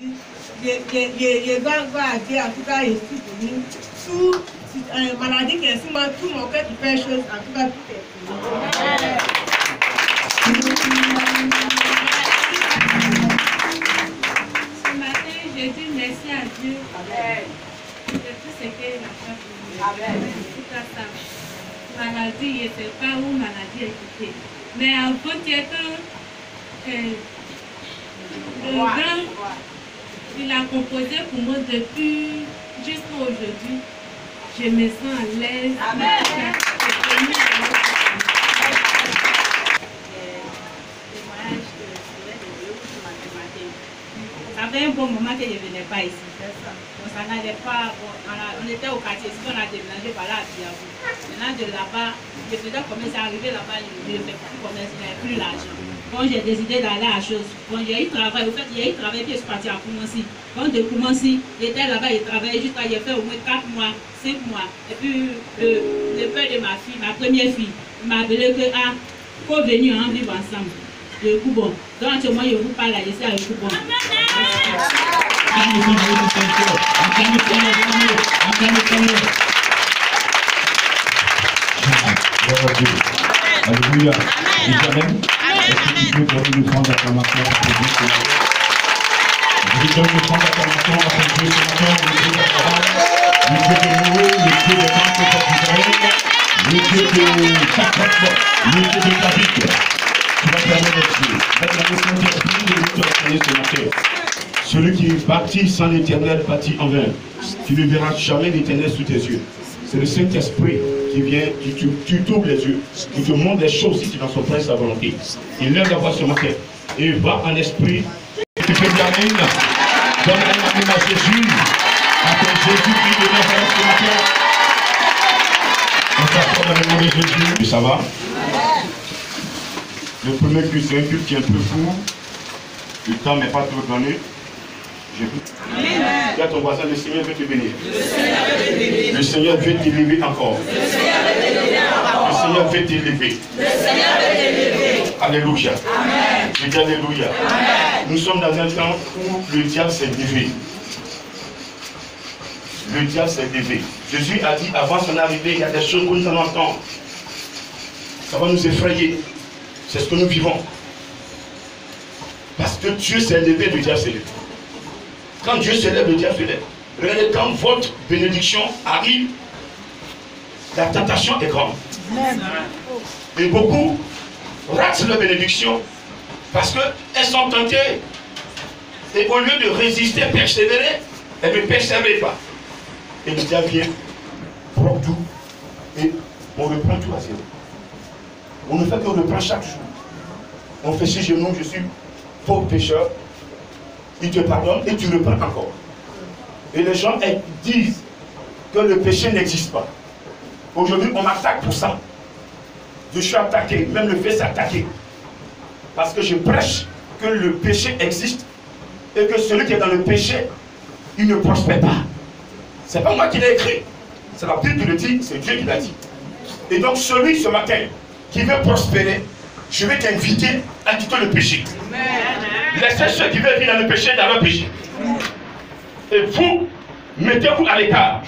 Je dois dire, en tout cas, ici, toute maladie qui est sur moi, tout mon cœur qui fait chose, en tout cas, tout est ce matin, je dis merci à Dieu de tout ce qu'il a fait pour nous. Tout à ça. Maladie, je ne sais pas où maladie est quittée. Mais avant-hier, le grand, il a composé pour moi depuis jusqu'à aujourd'hui. Je me sens à l'aise. Amen. Ça fait un bon moment que je ne venais pas ici. Bon, ça n'allait pas. Bon, on était au quartier, si on a déménagé par là à Biabou. Maintenant de là-bas, je faisais commerce, arrivé là-bas, je ne fais plus commerce, je n'avais plus l'argent. Quand j'ai décidé d'aller à la chose, bon, j'ai eu travail, au fait, j'ai eu travail, puis je suis partie à Koumansi. Quand de Koumansi, j'étais là-bas, j'ai travaillé jusqu'à, j'ai fait au moins 4 mois, 5 mois. Et puis, le père de ma fille, ma première fille, il m'a appelé que, ah, il faut venir en vivre ensemble. Le Koubon. Donc, actuellement, je vous parle là, je suis avec Koubon. Alléluia. Amen. Est-ce que tu peux donner une grande acclamation à Dieu ce matin? Je donne une grande acclamation à Dieu ce matin, le Dieu de Abraham, le Dieu de Noé, le Dieu de Marc, le Dieu de Jacob, le Dieu de David. Tu vas fermer les yeux. Maintenant, le Saint-Esprit de Dieu te réveiller ce matin. Celui qui bâtit sans l'Éternel bâtit en vain. Tu ne verras jamais l'Éternel sous tes yeux. C'est le Saint-Esprit qui vient, tu t'ouvres les yeux, qui te montre les choses si tu n'en souffres sa volonté. Il lève la voix ce matin et va en esprit. Tu peux dire Amen. Donne un amour à Jésus. Après Jésus qui devient ce matin. On s'accorde dans le nom de Jésus. Et ça va? Le premier culte, c'est un culte qui est un peu court. Le temps n'est pas trop donné. Dis à ton voisin, le Seigneur veut te bénir. Le Seigneur veut t'élever encore. Le Seigneur veut t'élever. Alléluia. Je dis Alléluia. Nous sommes dans un temps où le diable s'est levé. Le diable s'est levé. Jésus a dit avant son arrivée, il y a des choses que nous allons entendre. Ça va nous effrayer. C'est ce que nous vivons. Parce que Dieu s'est levé, le diable s'est levé. Quand Dieu se lève, le diable se lève. Regardez, quand votre bénédiction arrive, la tentation est grande. Et beaucoup ratent leur bénédiction parce qu'elles sont tentées. Et au lieu de résister, persévérer, elles ne persévèrent pas. Et le diable vient, prend tout, et on reprend tout à zéro. On ne fait que reprendre chaque jour. On fait ce genou, je suis pauvre pécheur. Il te pardonne et tu reprends encore. Et les gens disent que le péché n'existe pas. Aujourd'hui, on m'attaque pour ça. Je suis attaqué, même le fait s'attaquer. Parce que je prêche que le péché existe et que celui qui est dans le péché, il ne prospère pas. C'est pas moi qui l'ai écrit. C'est la Bible qui le dit, c'est Dieu qui l'a dit. Et donc celui ce matin qui veut prospérer, je vais t'inviter à quitter le péché. Laissez ceux qui veulent vivre dans le péché, dans leur péché. Et vous, mettez-vous à l'écart.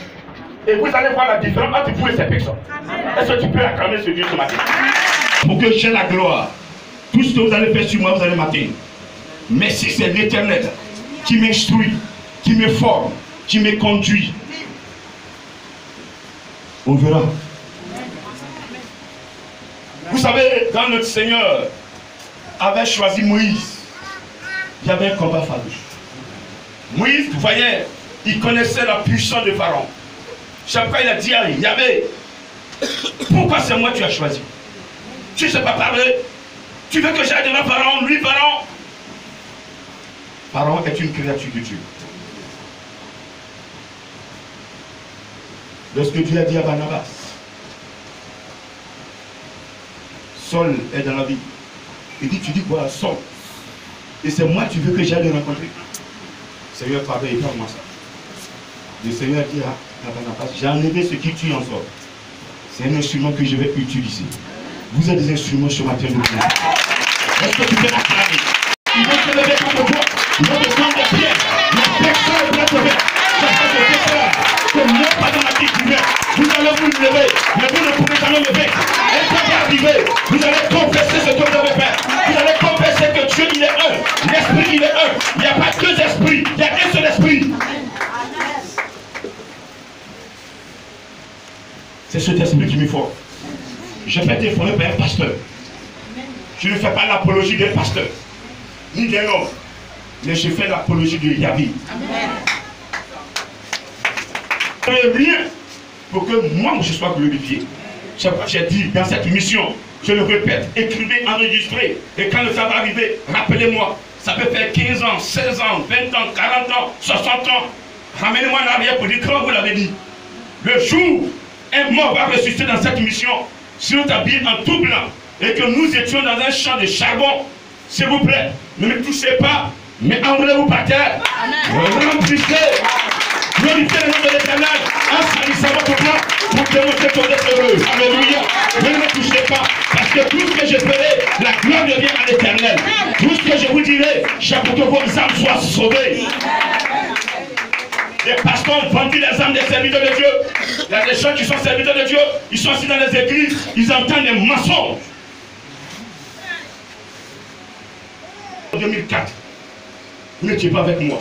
Et vous allez voir la différence entre vous et ces personnes. Est-ce que tu peux acclamer ce Dieu ce matin? Pour que j'ai la gloire. Tout ce que vous allez faire sur moi, vous allez m'atteindre. Mais si c'est l'Éternel qui m'instruit, qui me forme, qui me conduit, on verra. Vous savez, quand notre Seigneur avait choisi Moïse, il y avait un combat farouche. Moïse, vous voyez, il connaissait la puissance de Pharaon. Chaque fois, il a dit à Yahvé, pourquoi c'est moi que tu as choisi? Tu ne sais pas parler? Tu veux que j'aille devant Pharaon? Lui, Pharaon? Pharaon est une créature de Dieu. Lorsque Dieu a dit à Barnabas, Saul est dans la vie. Il dit, tu dis quoi, Saul? Et c'est moi que tu veux que j'aille le rencontrer. Seigneur, pardon, et pas moi ça. Le Seigneur dit à Barnabas, j'ai enlevé ce qui tue en Saul. C'est un instrument que je vais utiliser. Vous êtes des instruments ce matin de Dieu. Est-ce que tu peux l'acclamer? Il veut se lever contre toi. Il veut te prendre des pieds. deux esprits, il y a un seul esprit. C'est cet esprit qui me faut. Je n'ai pas été formé par un pasteur. Je ne fais pas l'apologie d'un pasteur, ni d'un homme, mais je fais l'apologie de Yahvé. Je ne fais rien pour que moi je sois glorifié. C'est pourquoi j'ai dit dans cette mission, je le répète, écrivez, enregistrez. Et quand le temps va arriver, rappelez-moi. Ça peut faire 15 ans, 16 ans, 20 ans, 40 ans, 60 ans. Ramenez-moi en arrière pour dire comment vous l'avez dit. Le jour, un mort va ressusciter dans cette mission, si nous habillés en tout blanc, et que nous étions dans un champ de charbon, s'il vous plaît, ne me touchez pas, mais enroulez-vous par terre. Remplissez, glorifiez le nom de l'Éternel, en salissant votre blanc, pour démontrer que vous êtes heureux. Alléluia. Ne me touchez pas, parce que tout ce que je ferai, la gloire revient à l'Éternel. Tout ce que je vous dirai, c'est pour que vos âmes soient sauvées. Les pasteurs ont vendu les âmes des serviteurs de Dieu. Il y a des gens qui sont serviteurs de Dieu, ils sont assis dans les églises, ils entendent des mensonges. En 2004, vous n'étiez pas avec moi.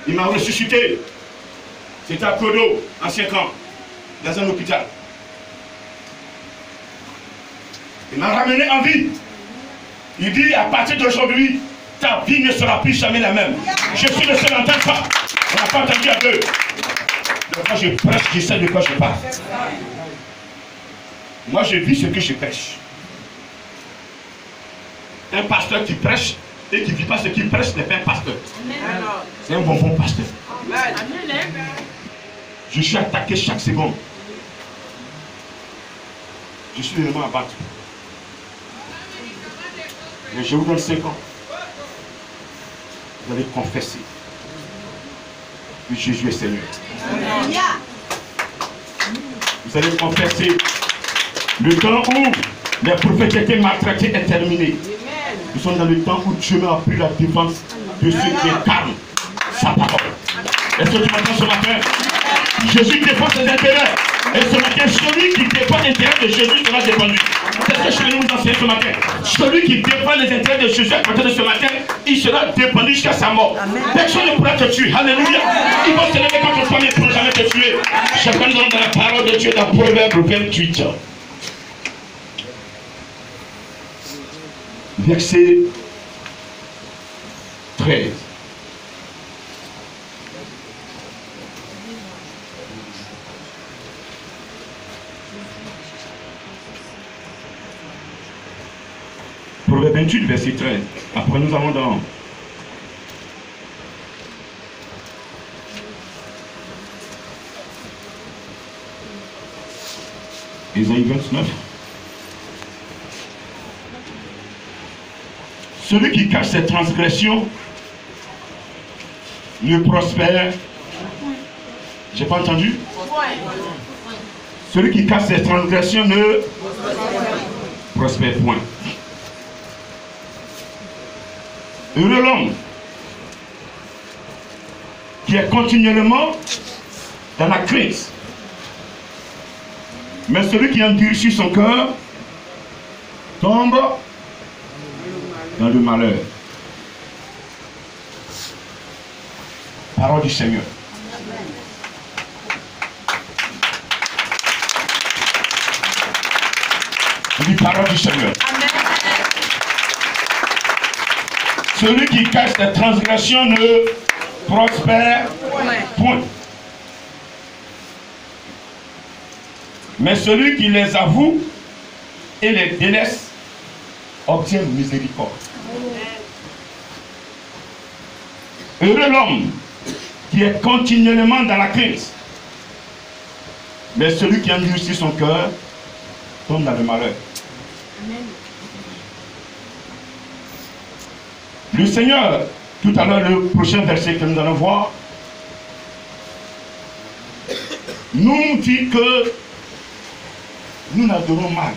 Il m'a ressuscité. C'était à Kodo, ancien camp, dans un hôpital. Il m'a ramené en vie. Il dit, à partir d'aujourd'hui, ta vie ne sera plus jamais la même. Je suis le seul à entendre ça. On n'a pas entendu à deux. Donc quand je prêche, je sais de quoi je parle. Moi, je vis ce que je prêche. Un pasteur qui prêche et qui ne vit pas ce qu'il prêche n'est pas un pasteur. C'est un bon pasteur. Je suis attaqué chaque seconde. Je suis vraiment abattu. Mais je vous donne 5 ans. Vous allez confesser que Jésus est Seigneur. Vous allez confesser le temps où les prophètes étaient maltraités est terminé. Nous sommes dans le temps où Dieu m'a pris la défense de ceux qui incarnent sa parole. Est-ce que tu m'entends ce matin? Jésus défend ses intérêts. Et ce matin, celui qui défend l'intérêt de Jésus sera défendu. C'est ce que je vais vous enseigner ce matin. Celui qui défend les intérêts de Jésus à partir de ce matin, il sera défendu jusqu'à sa mort. Personne ne pourra te tuer. Alléluia. Ils vont se lever contre toi, mais ils ne pourront jamais te tuer. Chacun nous dans la parole de Dieu dans Proverbe 28. Verset 13. Proverbe 28, verset 13. Après, nous allons dans Ésaïe 29. Celui qui cache ses transgressions ne prospère. J'ai pas entendu? Celui qui cache ses transgressions ne prospère point. Heureux l'homme qui est continuellement dans la crise. Mais celui qui endurcit son cœur tombe dans le malheur. Parole du Seigneur. Je dis parole du Seigneur. Celui qui cache ses transgressions ne prospère point. Mais celui qui les avoue et les délaisse obtient miséricorde. Heureux l'homme qui est continuellement dans la crise. Mais celui qui endurcit son cœur tombe dans le malheur. Le Seigneur, tout à l'heure, le prochain verset que nous allons voir, nous dit que nous n'adorons mal.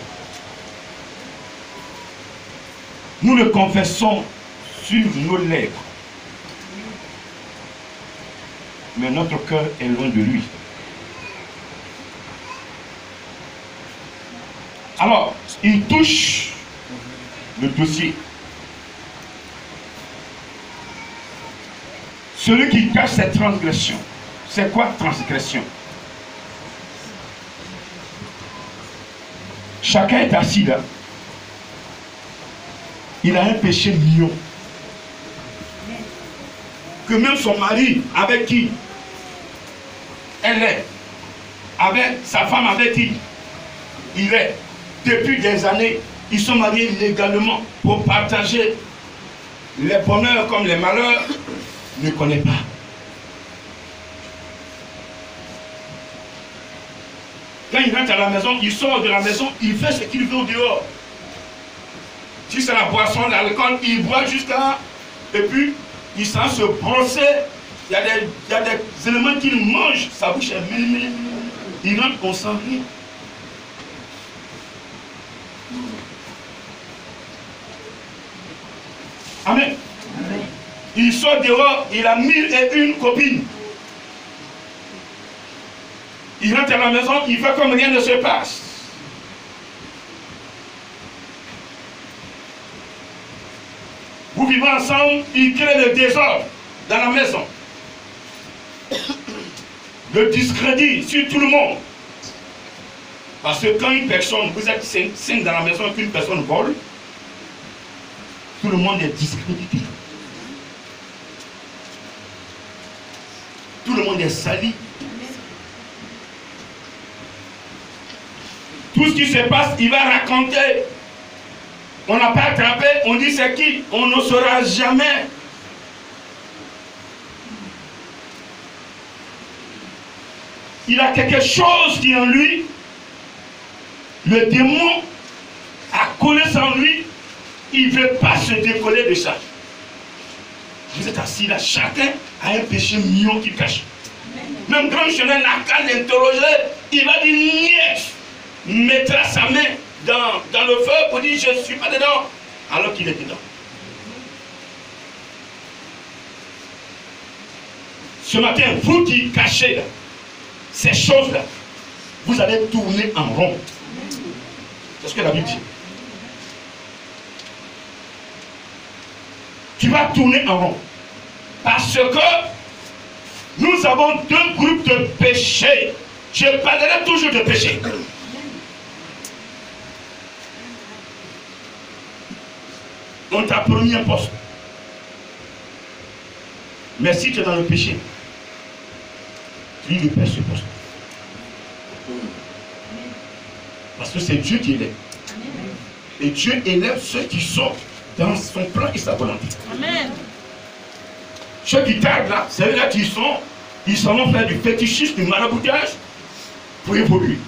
Nous le confessons sur nos lèvres. Mais notre cœur est loin de lui. Alors, il touche le dossier. Celui qui cache ses transgressions. C'est quoi transgression? Chacun est assis là. Il a un péché mignon. Que même son mari, avec qui elle est, avec sa femme avec qui il est, depuis des années, ils sont mariés légalement pour partager les bonheurs comme les malheurs, ne connaît pas. Quand il rentre à la maison, il sort de la maison, il fait ce qu'il veut au dehors. Si c'est la boisson, l'alcool, il boit jusqu'à... Et puis, il s'en se brosser. Il y a des éléments qu'il mange, sa bouche est mille. Il rentre, on sent rien. Amen. Amen. Il sort dehors, il a 1001 copines. Il rentre à la maison, il fait comme rien ne se passe. Vous vivez ensemble, il crée le désordre dans la maison. Le discrédit sur tout le monde. Parce que quand une personne, vous êtes 5 dans la maison, qu'une personne vole, tout le monde est discrédité. Tout le monde est sali. Tout ce qui se passe, il va raconter. On n'a pas attrapé, on dit c'est qui? On ne saura jamais. Il a quelque chose qui est en lui. Le démon a collé en lui. Il ne veut pas se décoller de ça. Vous êtes assis là, chacun a un péché mignon qu'il cache. Même grand chemin n'a qu'à l'interroger, il va dire niet. Mettra sa main dans le feu pour dire je ne suis pas dedans, alors qu'il est dedans. Ce matin, vous qui cachez là, ces choses-là, vous allez tourner en rond. C'est ce que la Bible dit. Tu vas tourner en rond. Parce que nous avons deux groupes de péchés. Je parlerai toujours de péché. On t'a promis un poste. Mais si tu es dans le péché, tu lui perds ce poste. Parce que c'est Dieu qui élève. Et Dieu élève ceux qui sont dans son plan et sa volonté. Amen. Ceux qui tardent là, c'est là qu'ils sont, ils s'en vont faire du fétichisme, du maraboutage pour évoluer.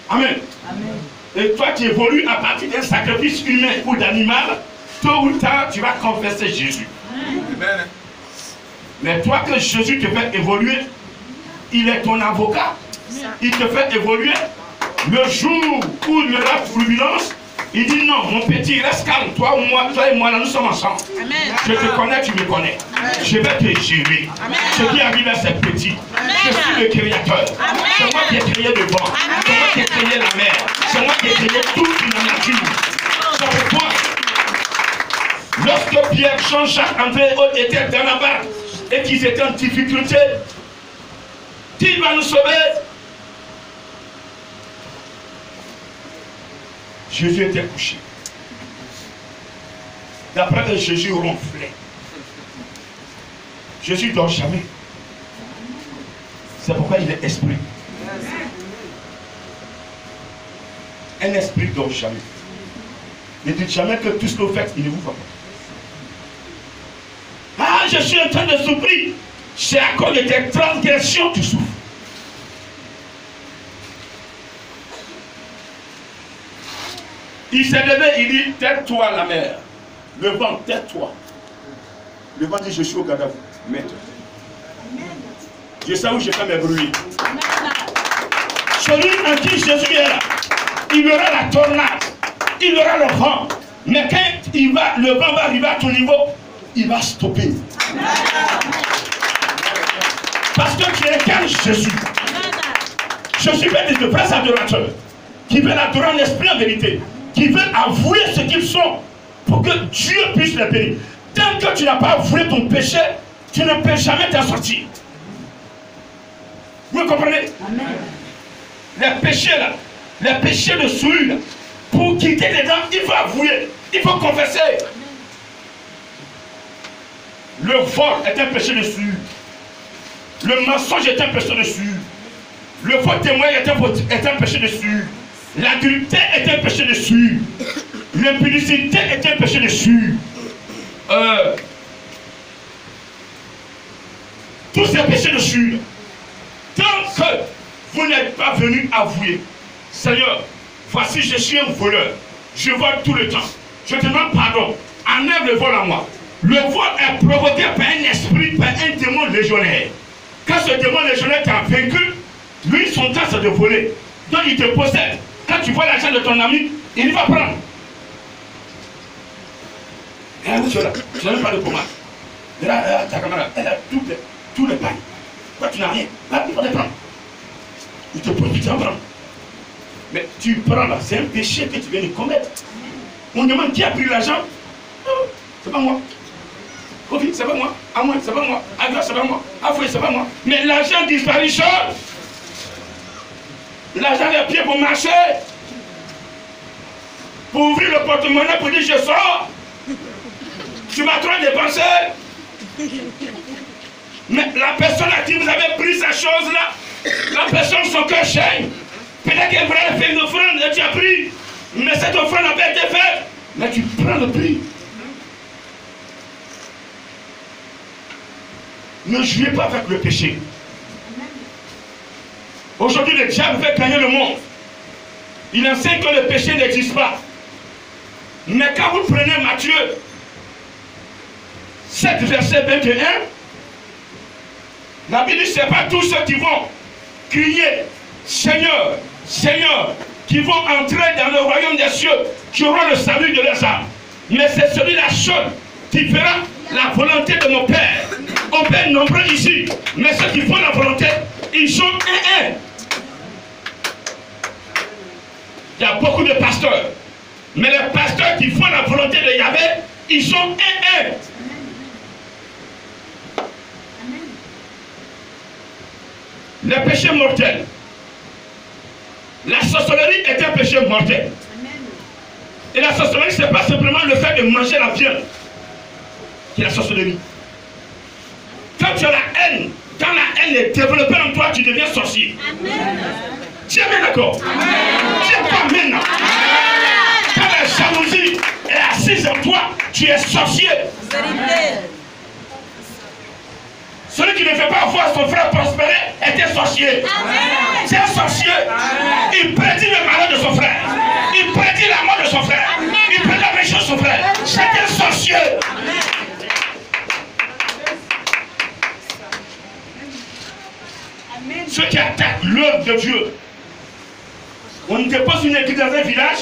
Amen. Amen. Et toi qui évolues à partir d'un sacrifice humain ou d'animal, tôt ou tard, tu vas confesser Jésus. Amen. Mais toi que Jésus te fait évoluer, il est ton avocat. Il te fait évoluer. Le jour où il y aura turbulence, il dit non, mon petit, reste calme. Toi et moi, là, nous sommes ensemble. Amen. Je te connais, tu me connais. Amen. Je vais te gérer. Amen. Ce qui arrive à ces petits, je suis le créateur. C'est moi qui ai créé le vent. C'est moi qui ai créé la mer. C'est moi qui ai créé tout dans la nature. C'est pourquoi, lorsque Pierre, Jean-Jacques, André et autres étaient dans la barque et qu'ils étaient en difficulté, qui va nous sauver? Jésus était couché. D'après que Jésus ronflait. Jésus ne dort jamais. C'est pourquoi il est esprit. Un esprit ne dort jamais. Ne dites jamais que tout ce que vous faites, il ne vous va pas. Ah, je suis en train de souffrir. C'est à cause de tes transgressions que tu souffres. Il s'est levé, il dit, tais-toi la mer. Le vent, tais-toi. Le vent dit, je suis au cadavre. Maître. Je sais où j'ai fait mes bruits. Celui en qui Jésus est là, il y aura la tornade, il y aura le vent. Mais quand le vent va arriver à ton niveau, il va stopper. Parce que tu incarnes Jésus. Je suis fait de vrais adorateurs qui veulent adorer en esprit en vérité, qui veulent avouer ce qu'ils sont pour que Dieu puisse les bénir. Tant que tu n'as pas avoué ton péché, tu ne peux jamais t'en sortir. Vous comprenez? Amen. Les péchés là, les péchés de souillure là, pour quitter les dents, il faut avouer, il faut confesser. Le vol est un péché de souillure. Le mensonge est un péché de souillure. Le faux témoignage est un péché de souillure. L'adultère est un péché de souillure. L'impudicité est un péché de souillure. Tous ces péchés de souillure. Tant que vous n'êtes pas venu avouer, Seigneur, voici je suis un voleur, je vole tout le temps, je te demande pardon, enlève le vol à moi. Le vol est provoqué par un esprit, par un démon légionnaire. Quand ce démon légionnaire t'a vaincu, lui son temps c'est de voler. Donc il te possède. Quand tu vois l'argent de ton ami, il va prendre. Regarde cela, tu n'as même pas de commande. Là, ta camarade, elle a tout le pain. Toi, tu n'as rien. Là, il va les prendre. Il te profite en prendre. Mais tu prends là, c'est un péché que tu viens de commettre. On demande qui a pris l'argent. C'est pas moi. Kofi, c'est pas moi. Amoy, c'est pas moi. Agra, c'est pas moi. Afoué, c'est pas moi. Mais l'argent disparaît. L'argent des pieds pour marcher. Pour ouvrir le porte-monnaie pour dire je sors. Tu m'as trop dépensé. Mais la personne à qui vous avez pris cette chose-là, la personne son cœur chaîne. Peut-être qu'elle voulait faire une offrande et tu as pris. Mais cette offrande n'a pas été faite. Mais tu prends le prix. Ne jouez pas avec le péché. Aujourd'hui, le diable veut gagner le monde. Il enseigne que le péché n'existe pas. Mais quand vous prenez Matthieu 7, verset 21, la Bible dit, ce n'est pas tous ceux qui vont crier Seigneur, Seigneur, qui vont entrer dans le royaume des cieux, qui auront le salut de leurs âmes. Mais c'est celui-là seul qui fera la volonté de mon Père. On peut être nombreux ici, mais ceux qui font la volonté, ils sont un. Il y a beaucoup de pasteurs, mais les pasteurs qui font la volonté de Yahvé, ils sont un. Les péchés mortels. La sorcellerie est un péché mortel. Et la sorcellerie, ce n'est pas simplement le fait de manger la viande qui est la sorcellerie. Quand tu as la haine, quand la haine est développée en toi, tu deviens sorcier. Tu es bien d'accord? Tu es pas maintenant. Quand la jalousie est assise en toi, tu es sorcier. Celui qui ne fait pas voir son frère prospérer est un sorcier. C'est un sorcier. Il prédit le malheur de son frère. Il prédit la mort de son frère. Il prédit la méchanceté de son frère. C'est un sorcier. Ceux qui attaquent l'œuvre de Dieu. On dépose une église dans un village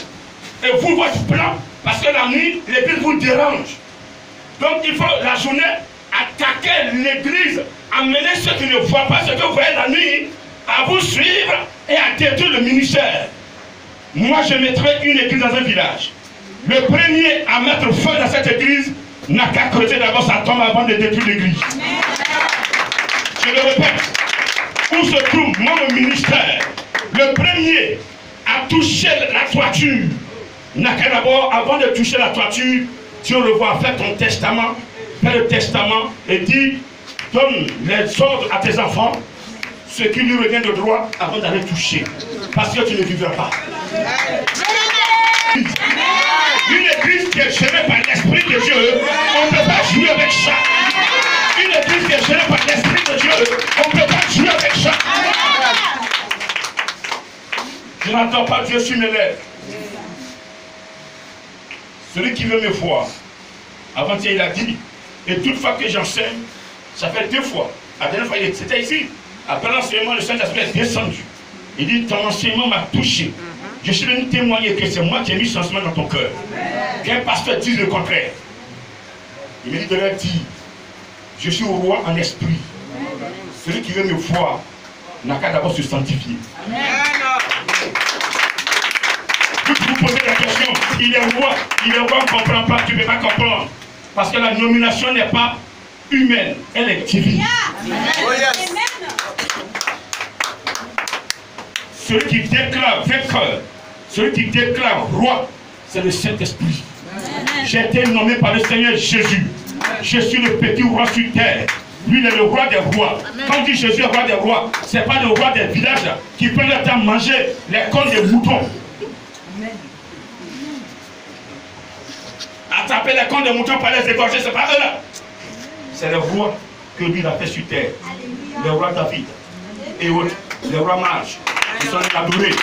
et vous, votre plan, parce que la nuit, l'église vous dérange. Donc il faut la journée attaquer l'église, amener ceux qui ne voient pas ce que vous voyez la nuit, à vous suivre et à détruire le ministère. Moi, je mettrai une église dans un village. Le premier à mettre feu dans cette église n'a qu'à creuser d'abord sa tombe avant de détruire l'église. Je le répète. Où se trouve mon ministère? Le premier à toucher la toiture n'a qu'à d'abord, avant de toucher la toiture, tu le vois, fais ton testament, fais le testament et dis, donne les ordres à tes enfants, ce qui lui revient de droit avant d'aller toucher. Parce que tu ne vivras pas. Une église qui est gérée par l'Esprit de Dieu, on ne peut pas jouer avec ça. Une église qui est gérée par l'Esprit de Dieu, on ne peut pas jouer avec ça. Je n'entends pas Dieu sur mes lèvres. Celui qui veut me voir, avant-hier il a dit, et toute fois que j'enseigne, ça fait 2 fois. La dernière fois, c'était ici. Après l'enseignement, le Saint-Esprit est descendu. Il dit, ton enseignement m'a touché. Je suis venu témoigner que c'est moi qui ai mis ce enseignement dans ton cœur. Qu'un pasteur dise le contraire. Il me dit de leur dire, je suis au roi en esprit. Celui qui veut me voir n'a qu'à d'abord se sanctifier. Vous posez la question, il est roi, on ne comprend pas, tu ne peux pas comprendre. Parce que la nomination n'est pas humaine, elle est divine. Oh yes. Celui qui déclare vainqueur, celui qui déclare roi, c'est le Saint-Esprit. J'ai été nommé par le Seigneur Jésus. Je suis le petit roi sur terre. Lui, il est le roi des rois. Quand on dit Jésus est le roi des rois, ce n'est pas le roi des villages qui prend le temps de manger les cornes des moutons. Attraper les cornes des moutons par les égorger, ce n'est pas eux là. C'est le roi que lui il a fait sur terre. Le roi David et autres. Le roi Mage. Ils sont adorés.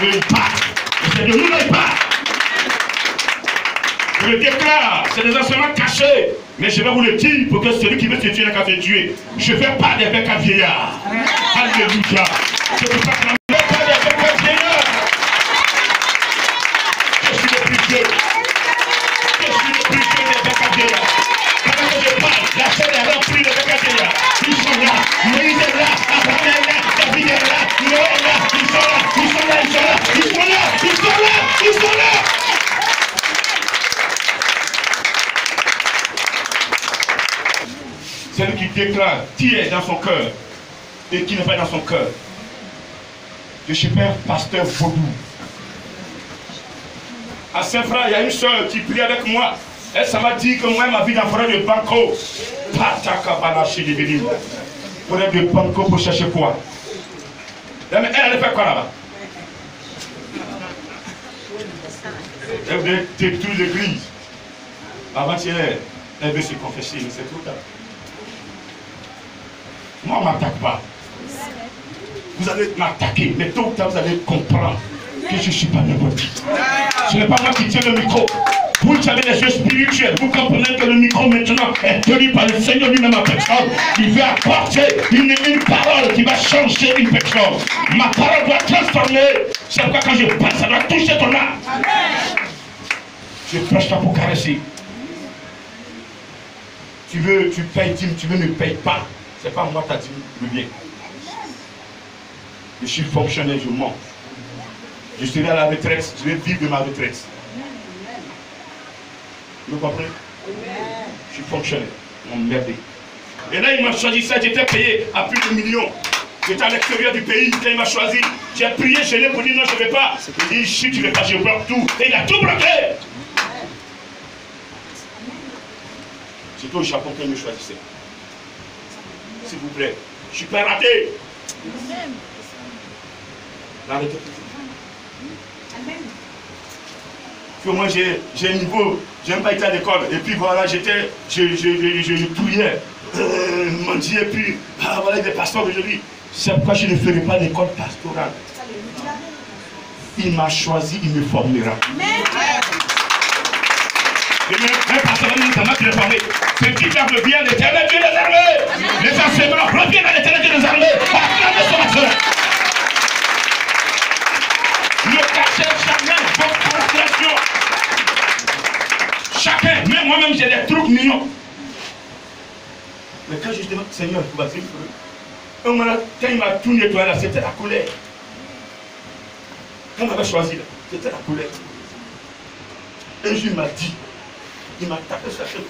Eux ils partent. Et c'est de nous là ils partent. Je le déclare, c'est des enseignements cachés. Mais je vais vous le dire pour que celui qui veut se tuer n'a qu'à se tuer. Je ne fais pas des becs à vieillards. Alléluia. C'est pour ça que je ne fais pas des becs à vieillards. Je suis le plus vieux. Je suis le plus vieux des becs à vieillards. Pendant que je parle, la chaîne est remplie de becs à vieillards. Ils sont là. Moïse est là. Abraham est là. David est là. Noé est là. Ils sont là. Ils sont là. Ils sont là. Ils sont là. Ils sont là. Ils sont là. Celui qui déclare qui est dans son cœur et qui n'est pas dans son cœur. Je suis père pasteur vaudou. À Saint-Franc, il y a une soeur qui prie avec moi. Elle, ça m'a dit que moi, ma vie d'enfant de banco. Pour être de banco pour chercher quoi? Elle allait faire quoi là-bas? Elle voulait détruire l'église. Avant-hier, elle veut se confesser, mais c'est trop tard. Moi, on ne m'attaque pas. Vous allez m'attaquer, mais tôt ou tard, vous allez comprendre que je ne suis pas n'importe qui. Ce n'est pas moi qui tiens le micro. Vous savez les yeux spirituels. Vous comprenez que le micro maintenant est tenu par le Seigneur lui-même en personne. Il veut apporter une parole qui va changer une personne. Ma parole doit transformer. C'est pourquoi quand je parle, ça doit toucher ton âme. Je ne prêche pas pour caresser. Tu payes dîme, tu ne payes pas. Ce n'est pas moi qui as dit le bien. Je suis fonctionnaire, je mens. Je serai à la retraite, je vais vivre de ma retraite. Vous comprenez? Je suis fonctionnaire, mon merdé. Et là, il m'a choisi ça, j'étais payé à plus de millions. J'étais à l'extérieur du pays, quand il m'a choisi, j'ai prié chez lui pour dire non, je ne vais pas. Il dit, si tu ne veux pas, je bloque tout. Et il a tout bloqué. C'est au Japon qu'il me choisissait. S'il vous plaît, je suis pas raté. La retraite. Moi j'ai un niveau, je n'ai pas été à l'école. Et puis voilà, je priais, mendiais, et puis voilà des pasteurs aujourd'hui. C'est pourquoi je ne ferai pas l'école pastorale. Il m'a choisi, il me formera. Un pasteur qui est formé. Ce qui revient à l'éternel Dieu des armées. Les enseignements reviennent à l'éternel Dieu des armées. Acclamez son accent. Ne cachez jamais votre frustration. Chacun, même moi-même, j'ai des trucs mignons. Mais quand je demande, Seigneur, il faut passer le feu. Quand il m'a tout nettoyé là, c'était la colère. Quand on m'avait choisi là, c'était la colère. Un jour, il m'a dit, il m'a tapé sur la tête.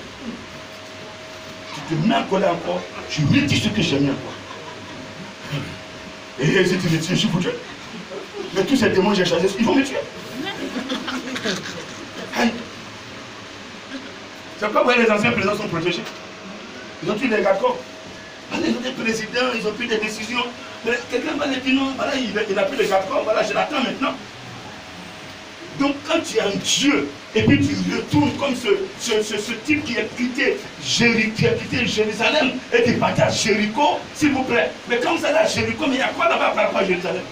Tu te mets en colère encore, je redis ce que j'ai mis encore. Et si tu me tues, je suis foutu. Mais tous ces démons que j'ai chassés, ils vont me tuer. C'est pourquoi les anciens présidents sont protégés. Ils ont pris des gardes-corps. Les autres présidents, ils ont pris des décisions. Quelqu'un va leur dire non, voilà, il a pris les gardes-corps, voilà, je l'attends maintenant. Donc quand tu as un Dieu, et puis tu retournes comme ce type qui a quitté Jérusalem et qui partait à Jéricho, s'il vous plaît. Mais comme ça là, à Jéricho, mais il y a quoi là-bas par rapport à Jérusalem?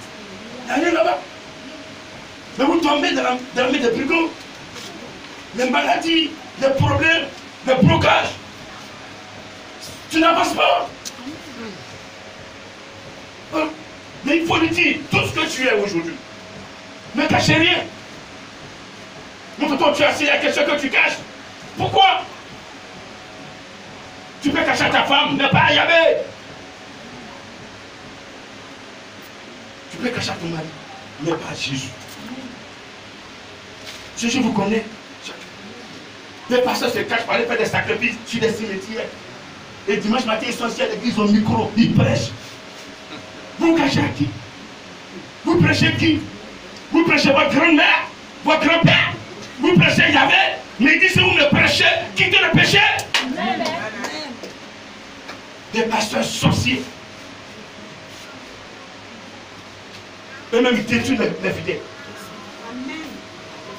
Il n'y a rien là-bas. Mais vous tombez dans la main des brigands. Les maladies, les problèmes, les blocages. Tu n'avances pas. Mais il faut lui dire tout ce que tu es aujourd'hui. Ne cachez rien. Montre-toi, tu as essayé à quelque chose que tu caches. Pourquoi? Tu peux cacher à ta femme, mais pas à Yahvé. Tu peux cacher à ton mari, mais pas à Jésus. Jésus vous connaît. Les pasteurs se cachent pour aller faire des sacrifices sur des cimetières. Et dimanche matin, ils sont assis à l'église au micro, ils prêchent. Vous cachez à qui? Vous prêchez qui? Vous prêchez votre grand-mère, votre grand-père. Vous prêchez Yahvé. Mais il dit, si vous me prêchez, quittez le péché. Amen. Des pasteurs sorciers. Eux-mêmes, ils détruisent les fidèles.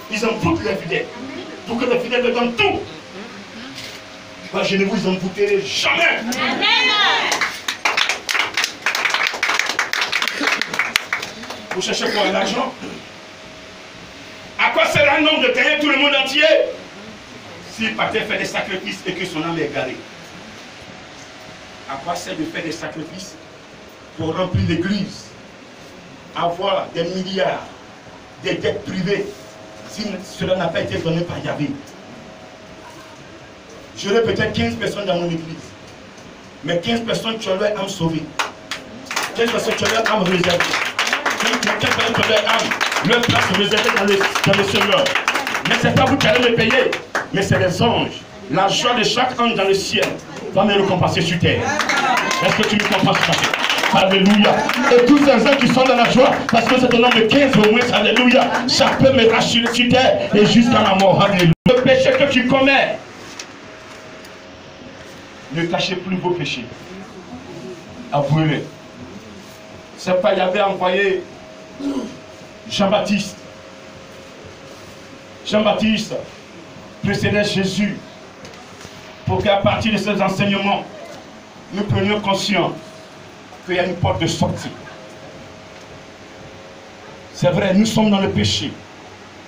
Ils envoûtent les fidèles. Pour que les fidèles me donnent tout. Moi, je ne vous envoûterai jamais. Amen. Vous cherchez quoi? L'argent? À quoi sert un homme de gagner tout le monde entier s'il partait faire des sacrifices et que son âme est égarée? À quoi sert de faire des sacrifices pour remplir l'église, avoir des milliards, des dettes privées, si cela n'a pas été donné par Yahvé? J'aurais peut-être 15 personnes dans mon église, mais 15 personnes qui ont leur âme sauvée, 15 personnes qui ont leur âme réservée, 15 personnes qui ont leur âme, leur place réservée dans le Seigneur. Mais ce n'est pas vous qui allez me payer, mais c'est les anges. La joie de chaque ange dans le ciel va me récompenser sur terre. Est-ce que tu me comprends ce matin? Alléluia. Et tous ces gens qui sont dans la joie, parce que c'est un nombre de 15 au moins, alléluia. Chaque peu me rassurer sur terre et jusqu'à la mort. Alléluia. Le péché que tu commets, ne cachez plus vos péchés. Avouez-les. C'est pas, il avait envoyé Jean-Baptiste. Jean-Baptiste précédait Jésus pour qu'à partir de ces enseignements, nous prenions conscience qu'il y a une porte de sortie. C'est vrai, nous sommes dans le péché,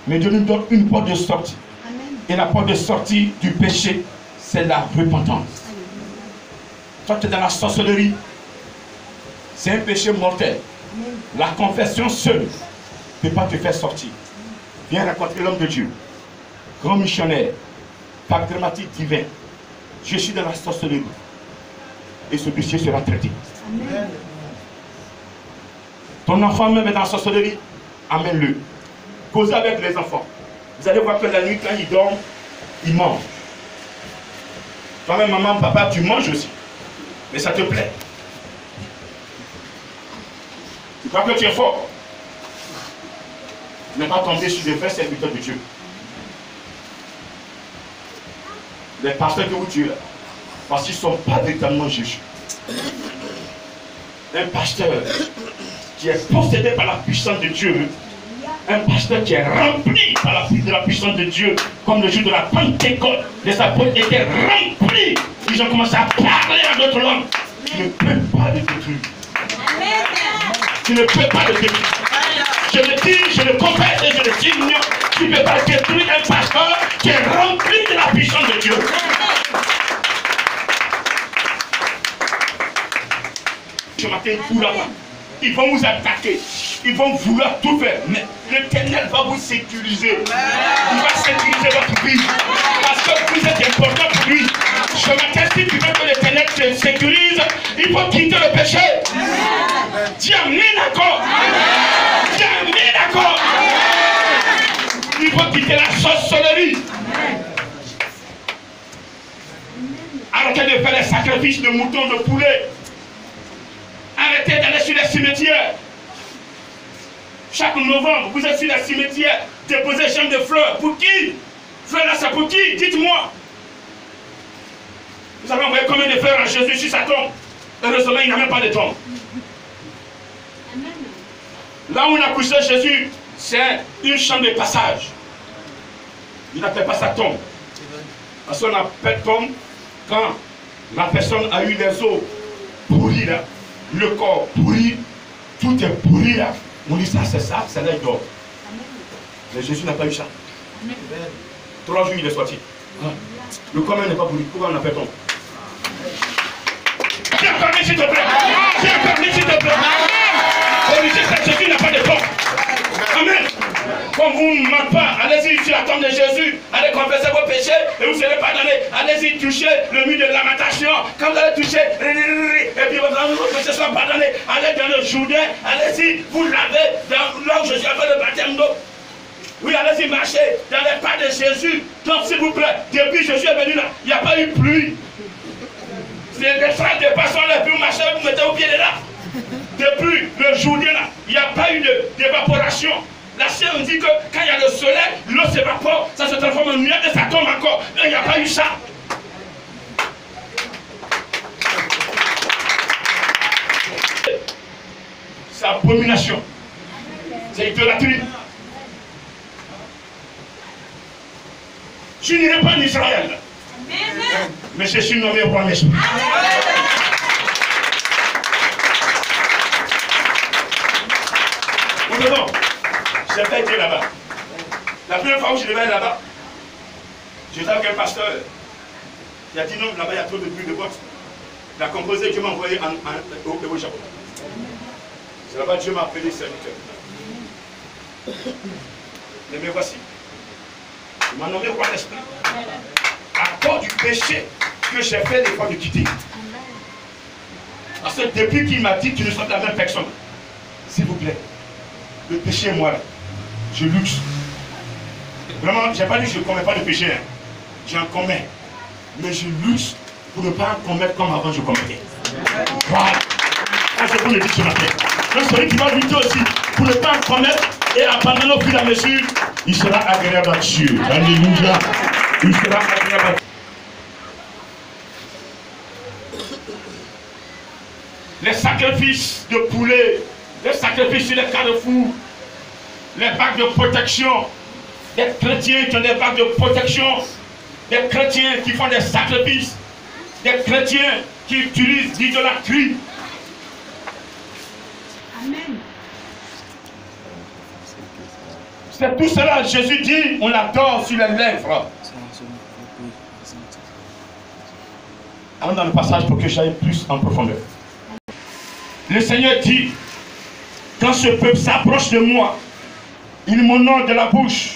mais Dieu nous donne une porte de sortie. Amen. Et la porte de sortie du péché, c'est la repentance. Toi, tu es dans la sorcellerie, c'est un péché mortel. Amen. La confession seule ne peut pas te faire sortir. Viens rencontrer l'homme de Dieu, grand missionnaire, par dramatique divin. Je suis dans la sorcellerie. Et ce péché sera traité. Amen. Ton enfant même est dans la sorcellerie, amène-le. Causez avec les enfants. Vous allez voir que la nuit, quand ils dorment, ils mangent. Toi-même, maman, papa, tu manges aussi. Mais ça te plaît. Tu crois que tu es fort. Ne pas tomber sur les vrais serviteurs de Dieu. Les pasteurs que vous tuez là, parce qu'ils ne sont pas véritablement Jésus. Un pasteur qui est possédé par la puissance de Dieu, un pasteur qui est rempli par la puissance de Dieu, comme le jour de la Pentecôte, les apôtres étaient remplis, ils ont commencé à parler à d'autres langues. Tu ne peux pas le détruire. Tu ne peux pas le détruire. Je le dis, je le confesse et je le signe. Tu ne peux pas détruire un pasteur qui est rempli de la puissance de Dieu. Ce matin, ils vont vous attaquer. Ils vont vouloir tout faire. Mais l'Éternel va vous sécuriser. Il va sécuriser votre vie. Parce que vous êtes important pour lui. Ce matin, si tu veux que l'Éternel te sécurise, il faut quitter le péché. Dis amen d'accord. Dis amen d'accord. Il faut quitter la sorcellerie. Arrêtez de faire les sacrifices de moutons, de poulets. Arrêtez d'aller sur les cimetières. Chaque novembre, vous êtes sur les cimetières, déposez champs de fleurs. Pour qui? Fleurs là, c'est pour qui? Dites-moi. Vous avez envoyé combien de fleurs à Jésus sur sa tombe? Heureusement, il n'a même pas de tombe. Là où on a couché Jésus, c'est une chambre de passage. Il n'appelle pas sa tombe. Parce qu'on appelle tombe quand la personne a eu les os pourris là. Le corps pourri, tout est pourri là. On dit ça, c'est ça, c'est là il dort. Mais Jésus n'a pas eu ça. 3 jours il est sorti. Le corps même n'est pas pourri. Pourquoi on appelle tombe? Viens parler s'il te plaît. Viens parler s'il te plaît. On dit que Jésus n'a pas de tombe. Amen. Comme vous ne mentez pas, allez-y sur la tombe de Jésus, allez confesser vos péchés et vous serez pardonnés. Allez-y toucher le mur de lamentation. Quand vous allez toucher, et puis vos péchés seront pardonnés. Allez dans le Jourdain, allez-y, vous lavez là où Jésus a fait le baptême d'eau. Oui, allez-y, marchez dans les pas de Jésus. Donc, s'il vous plaît, depuis Jésus est venu là, il n'y a pas eu pluie. C'est les traces de passants là, puis vous marchez, vous mettez au pied de là. Depuis le Jourdain là, il n'y a pas eu d'évaporation. La science dit que quand il y a le soleil, l'eau s'évapore, ça se transforme en nuage et ça tombe encore. Non, il n'y a pas eu ça. C'est abomination. C'est idolâtrie. Je n'irai pas en Israël. Mais je suis nommé roi Messie. Bon, j'ai pas été là-bas. La première fois où je devais aller là-bas, j'étais avec un pasteur. Il a dit non, là-bas il y a trop de bruit de boxe. Il a composé, Dieu m'a envoyé au Japon. C'est là-bas Dieu m'a appelé serviteur. Mais me voici. Il m'a nommé roi d'esprit. À cause du péché que j'ai fait l'effort de quitter. Parce que depuis qu'il m'a dit que nous sommes la même personne, s'il vous plaît, le péché est moi là. Je lutte. Vraiment, je n'ai pas dit que je ne commets pas de péché. Hein. J'en commets. Mais je lutte pour ne pas en commettre comme avant je commettais. Voilà. Ça, c'est pour le dire ce matin. Donc celui qui va lutter aussi pour ne pas en commettre et abandonner au fur et à mesure, il sera agréable à Dieu. Alléluia. Il sera agréable à Dieu. Les sacrifices de poulet, les sacrifices sur les carrefours, les bacs de protection, des chrétiens qui ont des bacs de protection, des chrétiens qui font des sacrifices, des chrétiens qui utilisent l'idolâtrie. Amen. C'est tout cela, Jésus dit, on l'adore sur les lèvres. Allons dans le passage pour que j'aille plus en profondeur. Le Seigneur dit, quand ce peuple s'approche de moi, il m'honore de la bouche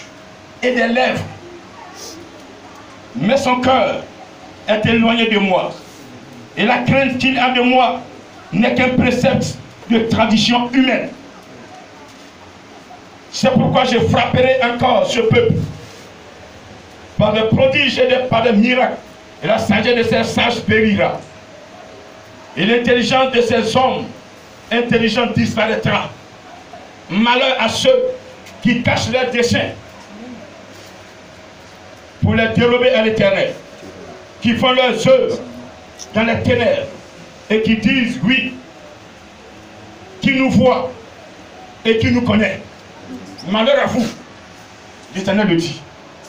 et des lèvres, mais son cœur est éloigné de moi. Et la crainte qu'il a de moi n'est qu'un précepte de tradition humaine. C'est pourquoi je frapperai encore ce peuple par des prodiges et par des miracles. Et la sagesse de ces sages périra. Et l'intelligence de ces hommes intelligents disparaîtra. Malheur à ceux qui cachent leurs desseins pour les dérober à l'Éternel, qui font leurs œuvres dans les ténèbres et qui disent oui, qui nous voit et qui nous connaît. Malheur à vous, l'Éternel le dit.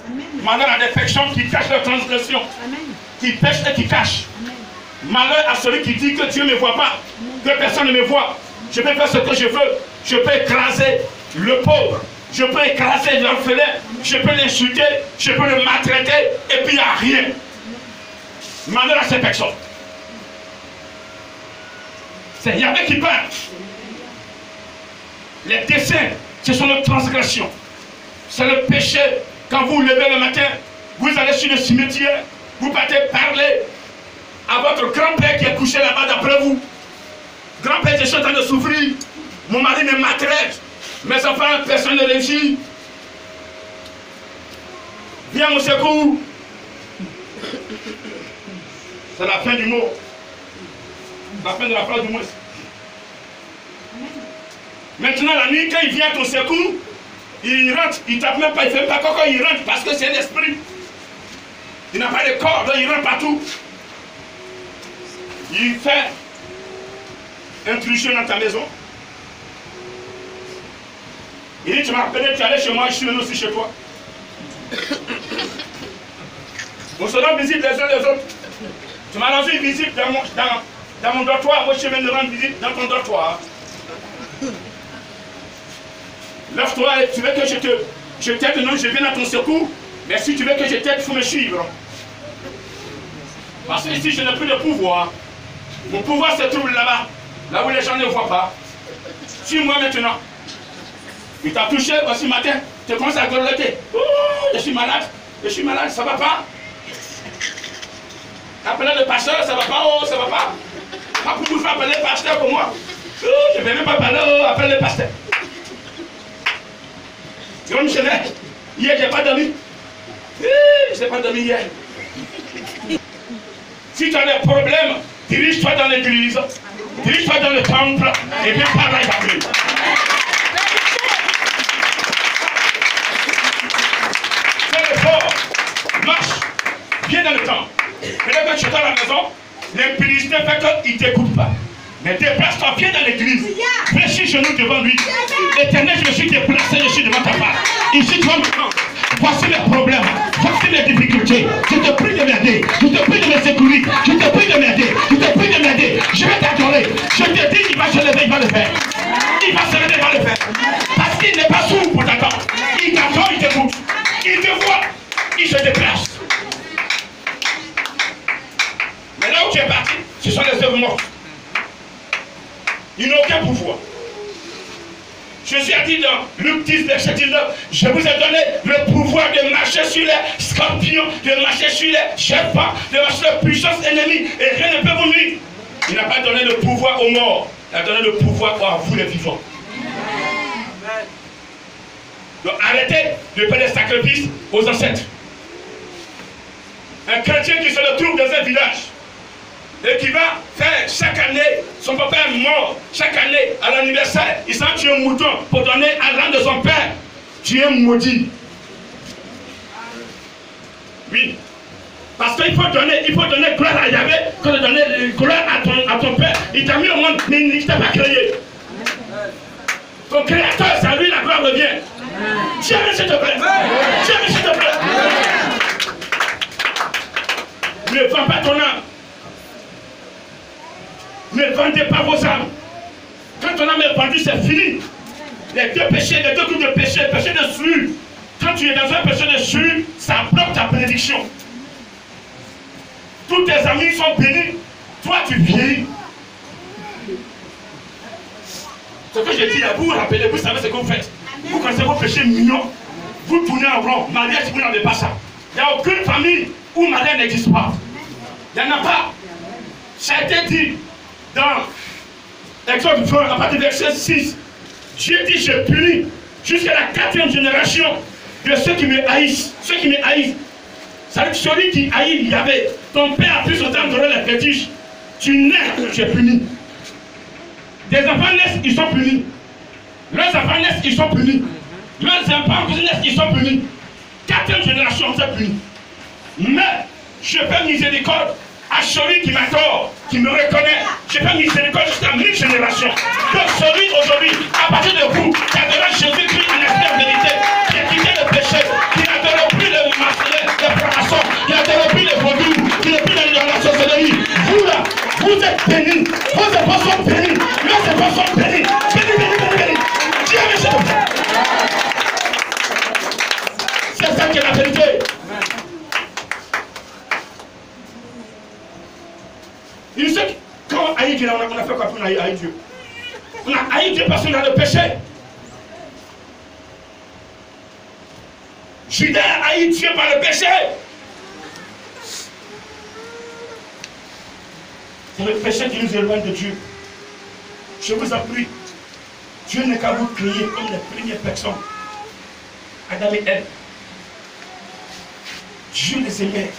Amen. Malheur à des personnes qui cachent leurs transgressions, Amen. qui pêchent et qui cachent. Amen. Malheur à celui qui dit que Dieu ne me voit pas, que personne ne me voit. Je peux faire ce que je veux. Je peux écraser le pauvre. Je peux écraser l'orphelin. Je peux l'insulter. Je peux le maltraiter. Et puis il n'y a rien. Malheur à ces personnes. C'est Yahvé qui parle. Les desseins, ce sont nos transgressions. C'est le péché. Quand vous vous levez le matin, vous allez sur le cimetière, vous partez parler à votre grand-père qui est couché là-bas d'après vous. Grand-père, je suis en train de souffrir. Mon mari me maltraite. Mes enfants, personne ne réussit. Viens à mon secours. C'est la fin du mot. La fin de la phrase du mot. Maintenant, la nuit, quand il vient à ton secours, il rentre, il ne tape même pas, il ne fait même pas coco, il rentre parce que c'est un esprit. Il n'a pas de corps, donc il rentre partout. Il fait intrusion dans ta maison. Il dit, tu m'as appelé, tu es allé chez moi, je suis venu aussi chez toi. On se rend visite les uns les autres. Tu m'as rendu visite dans mon dortoir, moi je viens de rendre visite dans ton dortoir. Lève-toi et tu veux que je t'aide, non, je viens à ton secours. Mais si tu veux que je t'aide, il faut me suivre. Parce que ici, je n'ai plus de pouvoir. Mon pouvoir se trouve là-bas, là où les gens ne voient pas. Suis-moi maintenant. Il t'a touché aussi matin, tu commences à grelotter. Oh, je suis malade, ça va pas. Appelez le pasteur, ça va pas, oh, ça va pas. Pas pour vous faire appeler le pasteur pour moi. Oh, je ne vais même pas parler, oh, appelle le pasteur. Grand missionnaire, hier, je n'ai pas dormi. Je n'ai pas dormi hier. Si tu as des problèmes, dirige-toi dans l'église, dirige-toi dans le temple, et viens parler avec Dieu. Fais l'effort, marche, viens dans le temple. Mais là, quand tu es dans la maison, l'impudicité fait qu'il ne t'écoute pas. Mais déplace-toi, viens dans l'église. Fléchis genoux devant lui. L'Éternel, je me suis déplacé, je suis devant ta part. Ici, toi maintenant, voici les problèmes, voici les difficultés. Je te prie de m'aider, je te prie de me secourir, je te prie de m'aider, je te prie de m'aider. Je vais t'adorer. Je te dis, il va se lever, il va le faire. Il va se lever, il va le faire. Parce qu'il n'est pas sourd pour t'attendre. Il t'attend, il t'écoute. Il te voit, il se déplace. Mais là où tu es parti, ce sont les œuvres mortes. Ils n'ont aucun pouvoir. Jésus a dit dans Luc 10, verset 19, je vous ai donné le pouvoir de marcher sur les scorpions, de marcher sur les serpents, de marcher sur les puissances ennemies, et rien ne peut vous nuire. Il n'a pas donné le pouvoir aux morts, il a donné le pouvoir à vous les vivants. Donc arrêtez de faire des sacrifices aux ancêtres. Un chrétien qui se retrouve dans un village, et qui va faire chaque année, son papa est mort, chaque année à l'anniversaire, il s'en tue un mouton pour donner à l'âme de son père. Tu es maudit. Oui. Parce qu'il faut donner gloire à Yahvé, quand tu donner gloire à ton père. Il t'a mis au monde, mais il ne t'a pas créé. Ton créateur, c'est à lui la gloire revient. Tiens, s'il te plaît. Tiens, s'il te plaît. Ne vends pas ton âme. Ne vendez pas vos âmes. Quand ton âme est vendue, c'est fini. Les deux péchés, les deux groupes de péché, le péché de souillure. Quand tu es dans un péché de souillure, ça bloque ta bénédiction. Tous tes amis sont bénis. Toi, tu vieillis. Ce que je dis là, vous vous rappelez, vous savez ce que vous faites. Vous connaissez vos péchés mignons. Vous tournez en rond. Mariage, vous n'avez pas ça. Il n'y a aucune famille où mariage n'existe pas. Il n'y en a pas. Ça a été dit dans Exode 20, à partir du verset 6. Dieu dit, je punis jusqu'à la 4e génération de ceux qui me haïssent. Ceux qui me haïssent. C'est-à-dire que celui qui haït Yahvé, ton père a pris son temps de donner la fétiche. Tu nais, tu es puni. Des enfants naissent, ils sont punis. Leurs enfants naissent, ils sont punis. Leurs enfants naissent, ils sont punis. 4e génération, on s'est puni. Mais je fais miséricorde à celui qui m'adore, qui me reconnaît. Je fais miséricorde jusqu'à 1000 générations. Donc celui aujourd'hui, à partir de vous, qui adore Jésus-Christ en esprit en vérité, qui a quitté le péché, qui n'adore plus les francs-maçons, qui n'adore plus les vaudous, qui n'est plus dans la sorcellerie. Vous là, vous êtes bénis. Vos enfants sont bénis. Leurs enfants sont bénis. Bénis, bénis, bénis, bénis. Dieu me sauve. C'est ça qui est la vérité. Il sait que quand on haït Dieu, on a fait quoi pour haïr Dieu? On a haï Dieu parce qu'on a le péché. Judas a haï Dieu par le péché. C'est le péché qui nous éloigne de Dieu. Je vous en prie. Dieu n'est qu'à vous créer comme les premières personnes. Adam et Ève. Dieu les aimait.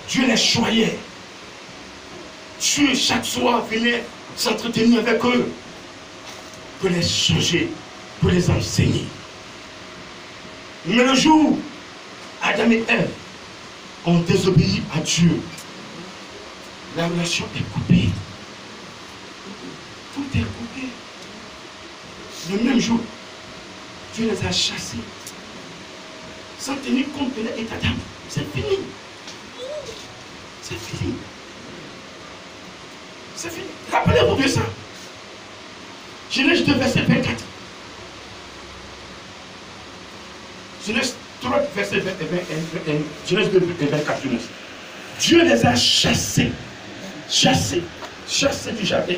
Dieu les choyait. Dieu chaque soir venait s'entretenir avec eux pour les changer, pour les enseigner. Mais le jour, Adam et Ève ont désobéi à Dieu. La relation est coupée. Tout est coupé. Le même jour, Dieu les a chassés. Sans tenir compte de l'état d'âme. C'est fini. C'est fini. C'est fini. Rappelez-vous de ça. Genèse 2, verset 24. Genèse 3, verset 21. Genèse 2, 24. Dieu les a chassés. Chassés du jardin.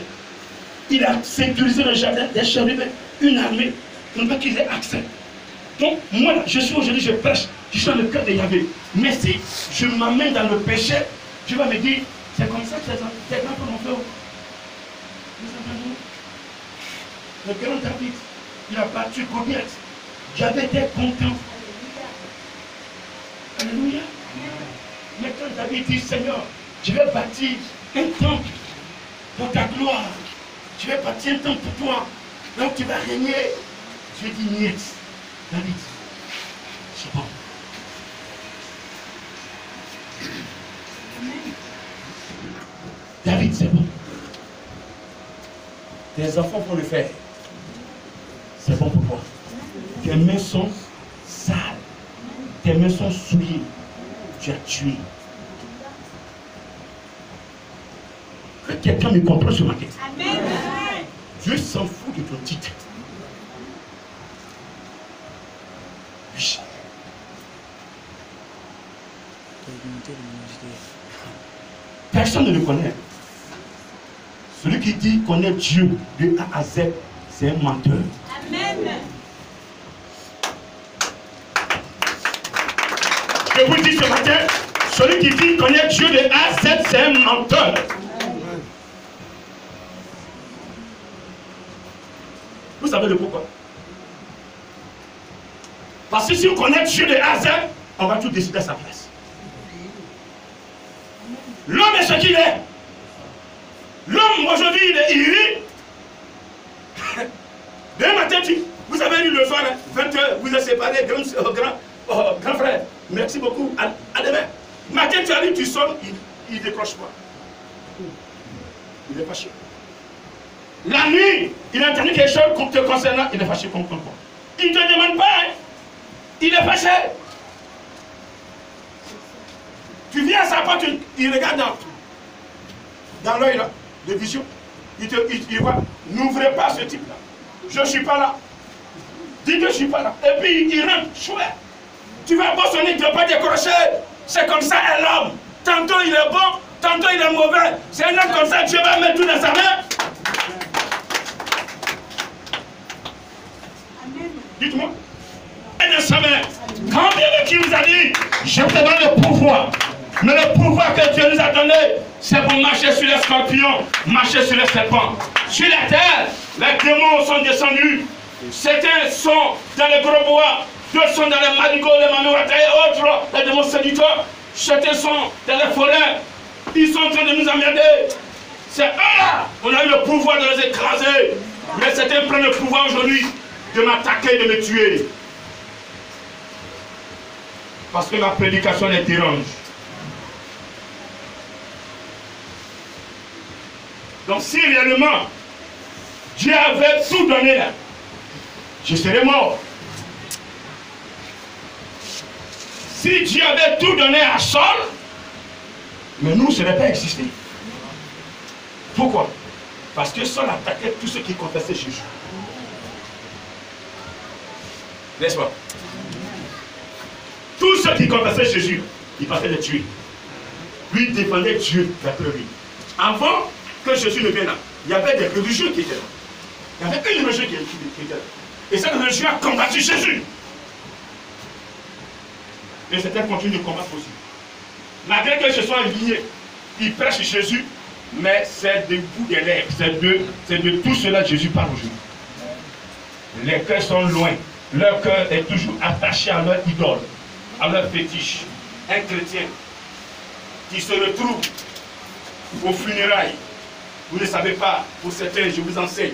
Il a sécurisé le jardin des chérubins, une armée, pour pas qu'ils aient accès. Donc, moi, je suis aujourd'hui, je prêche, je suis dans le cœur de Yahvé. Mais si je m'amène dans le péché, tu vas me dire, c'est comme ça que tes grands-parents ont fait. Le grand David, il a battu Goliath J'avais été content. Alléluia. Maintenant, David dit, Seigneur, je vais bâtir un temple pour ta gloire. Je vais bâtir un temple pour toi. Là où tu vas régner. Je dis, niet. David, c'est bon. David, c'est bon. Tes enfants vont le faire. C'est bon pour toi. Tes mains sont sales. Tes mains sont souillées. Tu as tué. Que quelqu'un me comprenne ce matin. Amen. Dieu s'en fout de ton titre. Oui. Personne ne le connaît. Celui qui dit connaît Dieu de A à Z, c'est un menteur. Amen. Je vous dis ce matin, celui qui dit connaît Dieu de A à Z, c'est un menteur. Vous savez le pourquoi? Parce que si on connaît Dieu de A à Z, on va tout décider à sa place. L'homme est ce qu'il est. L'homme aujourd'hui il est iri. Demain matin, vous avez lu le soir, 20h, vous êtes séparés, grand frère. Merci beaucoup. À demain. Matin, tu arrives, tu sonnes, il ne décroche pas. Il est fâché. La nuit, il a entendu quelque chose te concernant, il est fâché contre toi. Il ne te demande pas, hein. Il est fâché. Tu viens à sa porte, il regarde dans l'œil là, de vision. Il voit, n'ouvrez pas ce type là. Je ne suis pas là. Dis que je ne suis pas là. Et puis il rentre, chouette. Tu vas pas sonner, tu ne vas pas décrocher. C'est comme ça un homme. Tantôt il est bon, tantôt il est mauvais. C'est un homme comme ça, Dieu va mettre tout dans sa main. Dites-moi. Dans sa main. Quand bien qui vous a dit, je te donne le pouvoir. Mais le pouvoir que Dieu nous a donné, c'est pour marcher sur les scorpions, marcher sur les serpents. Sur la terre, les démons sont descendus. Certains sont dans les gros bois, d'autres sont dans les marigots, les mamouatas et autres, les démons séducteurs. Certains sont dans les forêts. Ils sont en train de nous emmerder. C'est eux-là. On a eu le pouvoir de les écraser. Mais certains prennent le pouvoir aujourd'hui de m'attaquer, de me tuer. Parce que ma prédication les dérange. Donc si réellement Dieu avait tout donné là, je serais mort. Si Dieu avait tout donné à Saul, mais nous, ça n'aurait pas existé. Pourquoi? Parce que Saul attaquait tous ceux qui confessaient Jésus. N'est-ce pas? Tous ceux qui confessaient Jésus, il partait les tuer. Lui défendait Dieu d'après lui. Avant que Jésus ne vienne là, il y avait des religieux qui étaient là. Il y avait une religion qui était là. Et cette religion a combattu Jésus. Et certains continuent de combattre aussi. Malgré que ce soit lié, ils prêchent Jésus, mais c'est de bout des lèvres. C'est de tout cela que Jésus parle aujourd'hui. Les cœurs sont loin. Leur cœur est toujours attaché à leur idole, à leur fétiche. Un chrétien qui se retrouve aux funérailles, vous ne savez pas, pour certains, je vous enseigne.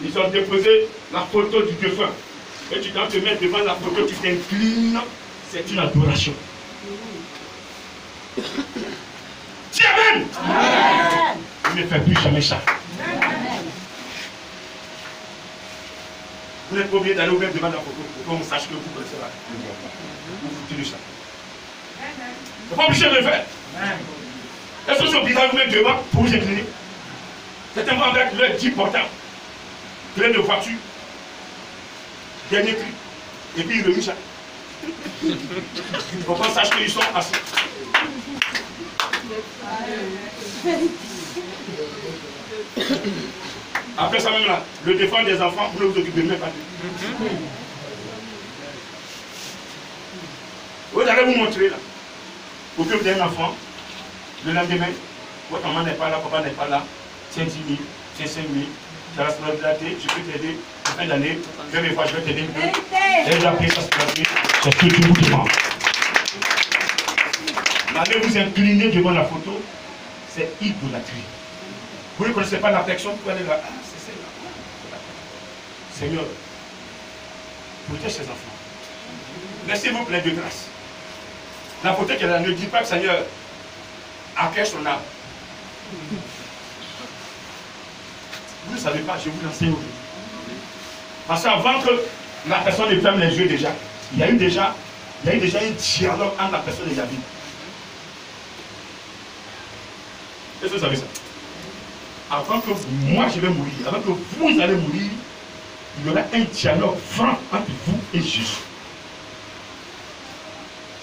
Ils ont déposé la photo du défunt. Et tu dois te mettre devant la photo, tu t'inclines. C'est une adoration. Dis Amen. Amen. Il ne fait plus jamais ça. Amen. Vous n'êtes pas obligé d'aller ouvrir devant la photo pour qu'on sache que vous connaissez là. Vous foutez ça. Vous n'êtes pas obligé de le faire. Est-ce que c'est obligé de vous mettre devant pour vous incliner? Certains vont avec leur 10 portables, plein de voitures, dernier cri, et puis ils remuent ça. Il faut qu'on sache qu'ils sont assis. Après ça même là, le défense des enfants, vous ne vous occupez même pas de. Vous allez vous montrer là. Au que vous avez un enfant, le lendemain, votre maman n'est pas là, papa n'est pas là, tiens 10 000, tiens 5 000, tu as la scolarité, je peux t'aider, fin d'année, première fois, je vais te dire que j'ai déjà pris ça, c'est ce que je vous demande. Allez vous incliner devant la photo, c'est idolâtrie. Vous ne connaissez pas l'affection, vous pouvez aller là. Ah, c'est celle-là. Seigneur, protège ses enfants. Laissez-vous plein de grâce. La photo qu'elle a, ne dit pas que Seigneur accueille son âme. Vous ne savez pas, je vous l'enseigne aujourd'hui. Parce qu'avant que la personne ne ferme les yeux déjà, il y a eu déjà un dialogue entre la personne et la vie. Est-ce que vous savez ça? Avant que moi je vais mourir, avant que vous allez mourir, il y aura un dialogue franc entre vous et Jésus.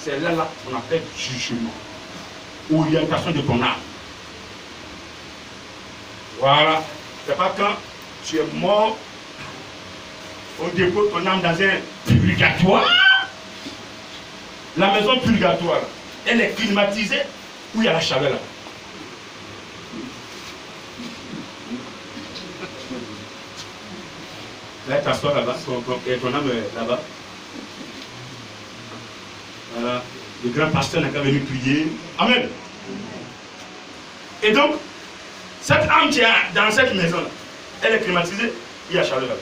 C'est là qu'on appelle jugement. Orientation de ton âme. Voilà. C'est pas quand tu es mort, on dépose ton âme dans un purgatoire. La maison purgatoire, elle est climatisée où il y a la chaleur là. Là, t'assois là-bas, et ton âme est là-bas. Voilà. Le grand pasteur n'a qu'à venir prier. Amen. Et donc, cette âme qui est dans cette maison-là, elle est climatisée, il y a chaleur là-bas.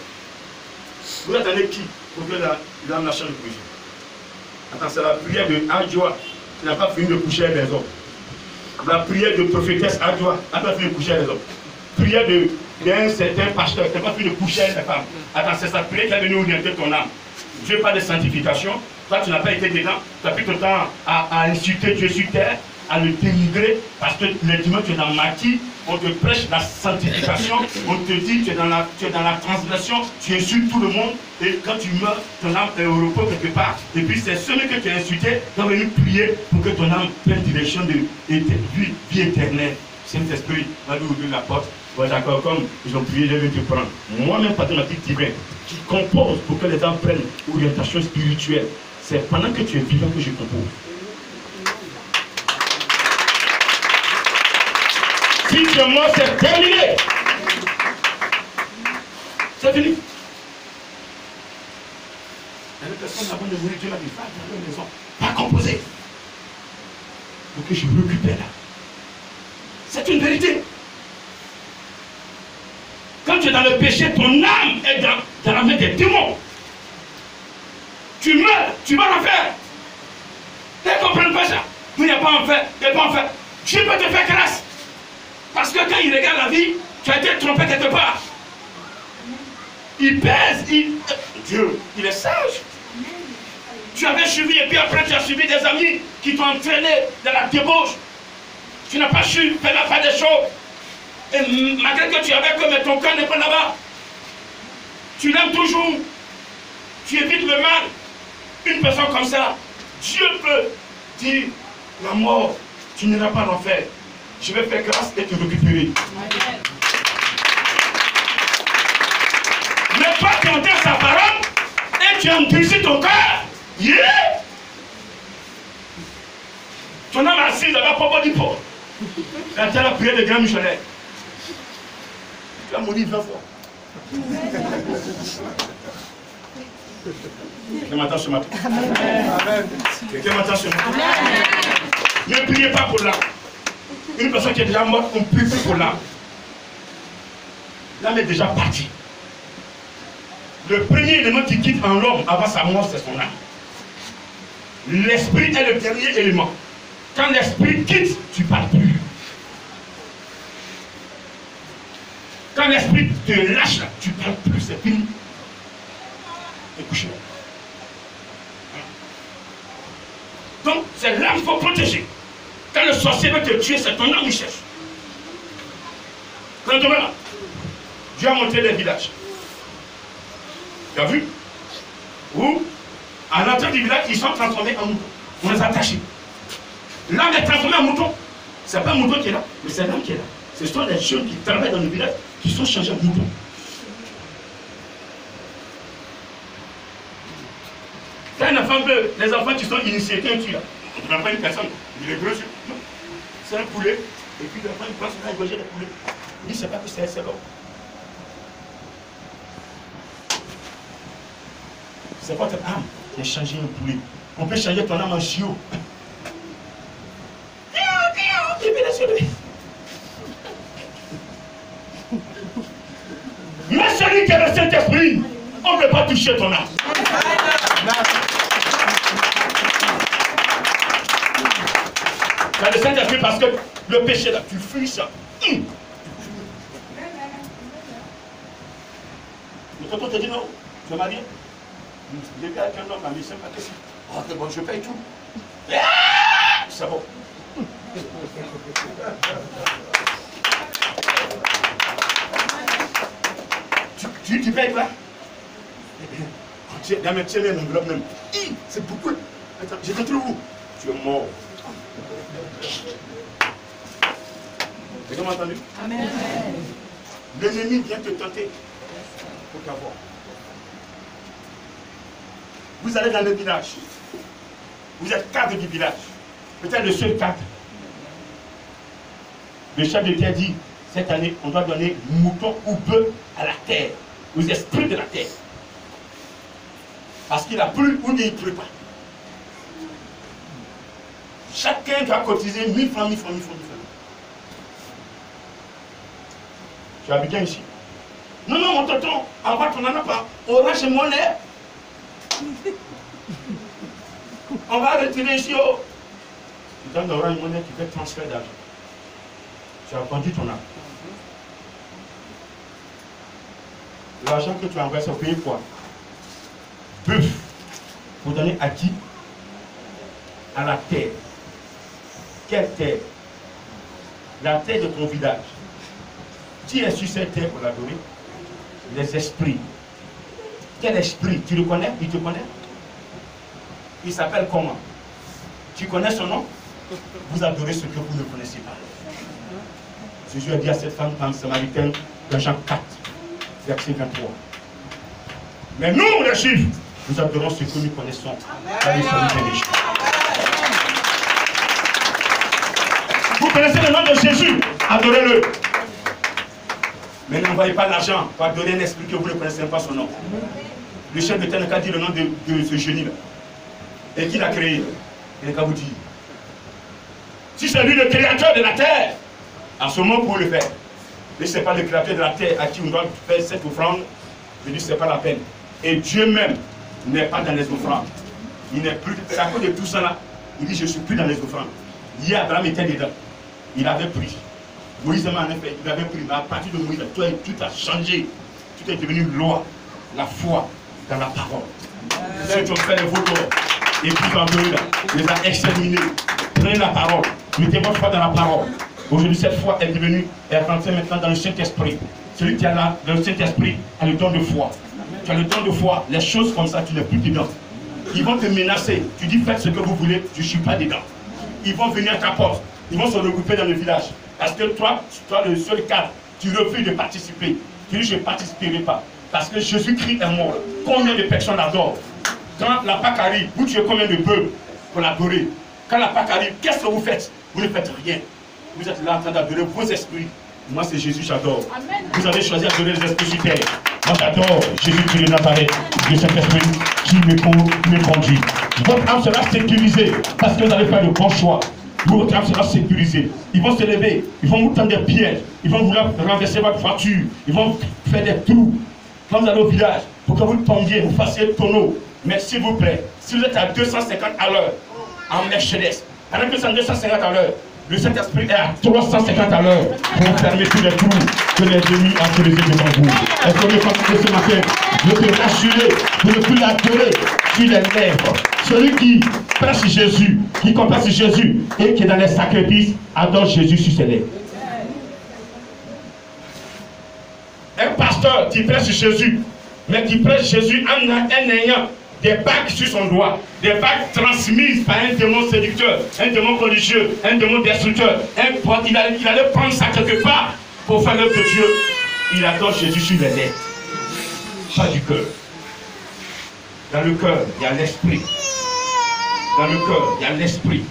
Vous attendez qui pour que l'âme la change de position? Attends, c'est la prière de Adjoa qui n'a pas fini de coucher avec les hommes. La prière de prophétesse Adjoa n'a pas fini de coucher avec les hommes. Prière d'un certain pasteur qui n'a pas fini de coucher avec les femmes. Attends, c'est sa prière qui a venu orienter ton âme. Dieu parle de sanctification. Toi, tu n'as pas été dedans. Tu as pris ton temps à insulter Dieu sur terre, à le dénigrer, parce que les dimanches, tu es dans Matthieu, on te prêche la sanctification, on te dit tu es dans la transgression, tu insultes tout le monde, et quand tu meurs, ton âme est au repos quelque part. Et puis c'est celui que tu as insulté qui va venir prier pour que ton âme prenne direction de vie éternelle. Saint-Esprit va lui ouvrir la porte. Ouais, d'accord, comme ils ont prié, je vais te prendre. Moi-même, mathématique divine, qui compose pour que les âmes prennent orientation spirituelle. C'est pendant que tu es vivant que je compose. Si tu es mort, c'est terminé. C'est fini. Et les personnes avant de mourir, Dieu l'a dit, va dans la maison, pas composer. Pour que je récupère là. C'est une vérité. Quand tu es dans le péché, ton âme est dans la main des démons. Tu meurs, tu vas l'enfer. Ils ne comprennent pas ça. Il n'y a pas enfer, il n'y a pas enfer. Dieu peut te faire grâce. Parce que quand il regarde la vie, tu as été trompé quelque part. Il pèse, Dieu, il est sage. Tu avais suivi et puis après tu as suivi des amis qui t'ont entraîné dans la débauche. Tu n'as pas su faire la part des choses. Et malgré que tu avais comme ton cœur n'est pas là-bas. Tu l'aimes toujours. Tu évites le mal. Une personne comme ça, Dieu peut dire la mort, tu n'iras pas en enfer. Je vais faire grâce et te récupérer. Mais toi, tu entends sa parole et tu endurcis ton cœur. Yeah! Ton âme assise là-bas, papa dit pas. Là, tu as la prière de grand missionnaire. Tu vas mourir 20 fois. Quelqu'un m'attend ce matin. Quelqu'un m'attend ce matin. Ne priez pas pour l'âme. Une personne qui est déjà morte, on prie pour l'âme. L'âme est déjà partie. Le premier élément qui quitte en l'homme avant sa mort, c'est son âme. L'esprit est le dernier élément. Quand l'esprit quitte, tu ne parles plus. Quand l'esprit te lâche, tu ne parles plus, c'est fini. Et couche-moi. Donc, c'est l'âme qu'il faut protéger. Quand le sorcier veut te tuer, c'est ton âme qui cherche. Maintenant, là, Dieu a montré les villages. Tu as vu? Où, à l'entrée du village, ils sont transformés en moutons. On les a attachés. L'âme est transformée en mouton. Ce n'est pas un mouton qui est là, mais c'est l'âme qui est là. Ce sont les jeunes qui travaillent dans le village qui sont changés en moutons. Quand une femme veut, les enfants qui sont initiés, quand tu là, on prend une personne, il est gros, c'est un poulet, et puis l'enfant il pense qu'il a égorgé le poulet. Il dit c'est pas que c'est l'homme. C'est votre âme qui a changé un poulet. On peut changer ton âme en chiot. Mais celui qui a le Saint-Esprit, on ne peut pas toucher ton âme. Tu as le Saint-Esprit parce que le péché là, tu fuis ça. Le tonton te dit non, tu es marié. J'ai vu avec un homme, mais c'est pas question. Oh, c'est bon, je paye tout. C'est bon. Tu payes quoi? Dans mes tiens, une enveloppe même. C'est beaucoup. Attends, j'étais trop où? Tu es mort. Vous avez entendu? Amen. L'ennemi vient te tenter pour t'avoir. Vous allez dans le village. Vous êtes cadre du village. Peut-être le seul cadre. Le chef de terre dit, cette année, on doit donner mouton ou bœuf à la terre, aux esprits de la terre. Parce qu'il a plu ou il ne pleut pas. Chacun doit cotiser 1000 francs, 1000 francs, 1000 francs, 1000 francs. Tu habites bien ici? Non, non, mon tonton, en bas, tu n'en as pas. Orange et monnaie. On va retirer ici. Oh. Tu donnes l'orange monnaie, tu fais transfert d'argent. Tu as vendu ton âme. L'argent que tu as envoyé, c'est payer quoi? Bœuf. Pour donner à qui? À la terre. Quelle terre? La terre de ton village. Qui est sur cette terre pour l'adorer? Les esprits. Quel esprit? Tu le connais? Il te connaît? Il s'appelle comment? Tu connais son nom? Vous adorez ce que vous ne connaissez pas. Jésus a dit à cette femme samaritaine dans Jean 4, verset 23. Mais nous, les Juifs, nous adorons ce que nous connaissons. Vous connaissez le nom de Jésus? Adorez-le. Mais n'envoyez pas l'argent pour adorer un esprit que vous ne connaissez pas son nom. Le chef de Ténéka dit le nom de ce génie-là. Et qui l'a créé? Il n'a qu'à vous dire. Si c'est lui le créateur de la terre, en ce moment, pour le faire. Mais ce n'est pas le créateur de la terre à qui on doit faire cette offrande. Je dis, ce n'est pas la peine. Et Dieu même n'est pas dans les offrandes. Il n'est plus. C'est à cause de tout ça là. Il dit, je ne suis plus dans les offrandes. Hier, Abraham était dedans. Il avait pris. Moïse en effet, il avait pris. Mais à partir de Moïse, tout a changé. Tout est devenu loi. La foi dans la parole. Ceux qui ont fait les vôtres, et puis en eux là, les a exterminés. Prenez la parole. Mettez votre foi dans la parole. Aujourd'hui, cette foi est devenue, est rentrée maintenant dans le Saint-Esprit. Celui qui a là, le Saint-Esprit, a le don de foi. Tu as le don de foi, les choses comme ça, tu n'es plus dedans. Ils vont te menacer. Tu dis, faites ce que vous voulez, je ne suis pas dedans. Ils vont venir à ta porte. Ils vont se regrouper dans le village. Parce que toi, le seul cadre, tu refuses de participer. Tu dis, je ne participerai pas. Parce que Jésus-Christ est mort. Combien de personnes l'adorent? Quand la Pâque arrive, vous tuez combien de bœufs pour l'adorer? Quand la Pâque arrive, qu'est-ce que vous faites? Vous ne faites rien. Vous êtes là en train d'adorer vos esprits. Moi, c'est Jésus, j'adore. Vous avez choisi d'adorer les esprits sur terre. Moi, j'adore Jésus de Nazareth, de cet esprit qui me conduit. Votre âme sera sécurisée parce que vous allez faire le bon choix. Votre âme sera sécurisée. Ils vont se lever, ils vont vous tendre des pièges, ils vont vouloir renverser votre voiture, ils vont faire des trous. Quand vous allez au village, pour que vous tombiez, vous fassiez le tonneau. Mais s'il vous plaît, si vous êtes à 250 à l'heure, en Mercedes, pendant que c'est à 250 à l'heure, le Saint-Esprit est à 350 à l'heure pour fermer tous les trous que les ennemis ont creusés devant vous. Est-ce que vous pensez ce matin, je te rassurer pour ne plus l'adorer sur les lèvres. Celui qui prêche Jésus, qui comprend Jésus et qui est dans les sacrifices, adore Jésus sur ses lèvres. Un pasteur qui prêche Jésus, mais qui prêche Jésus en ayant des bagues sur son doigt, des bagues transmises par un démon séducteur, un démon religieux, un démon destructeur. Il allait prendre ça quelque part pour faire l'œuvre de Dieu. Il adore Jésus sur les lèvres, pas du cœur. Dans le cœur, il y a l'esprit. Dans le cœur, il y a l'esprit.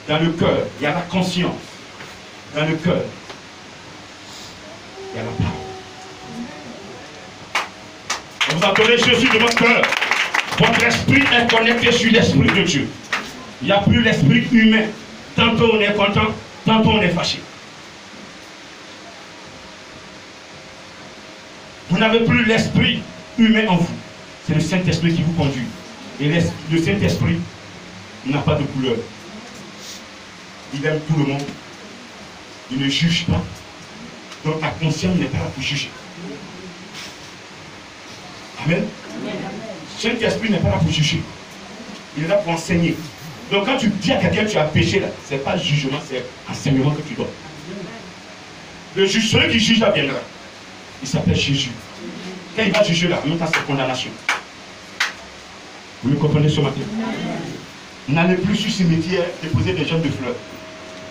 Dans le cœur, il y a la conscience. Dans le cœur, il y a la parole. Vous adorez Jésus de votre cœur. Votre esprit est connecté sur l'esprit de Dieu. Il n'y a plus l'esprit humain. Tantôt on est content, tantôt on est fâché. Vous n'avez plus l'esprit humain en vous. C'est le Saint-Esprit qui vous conduit. Et le Saint-Esprit n'a pas de couleur. Il aime tout le monde. Il ne juge pas. Donc ta conscience n'est pas là pour juger. Amen. Saint-Esprit n'est pas là pour juger. Il est là pour enseigner. Donc quand tu dis à quelqu'un tu as péché là, ce n'est pas jugement, c'est enseignement que tu dois. Le juge, celui qui juge là viendra. Il s'appelle Jésus. Quand il va juger là, en même temps c'est condamnation. Vous me comprenez ce matin? N'allez plus sur le cimetière déposer des gemmes de fleurs.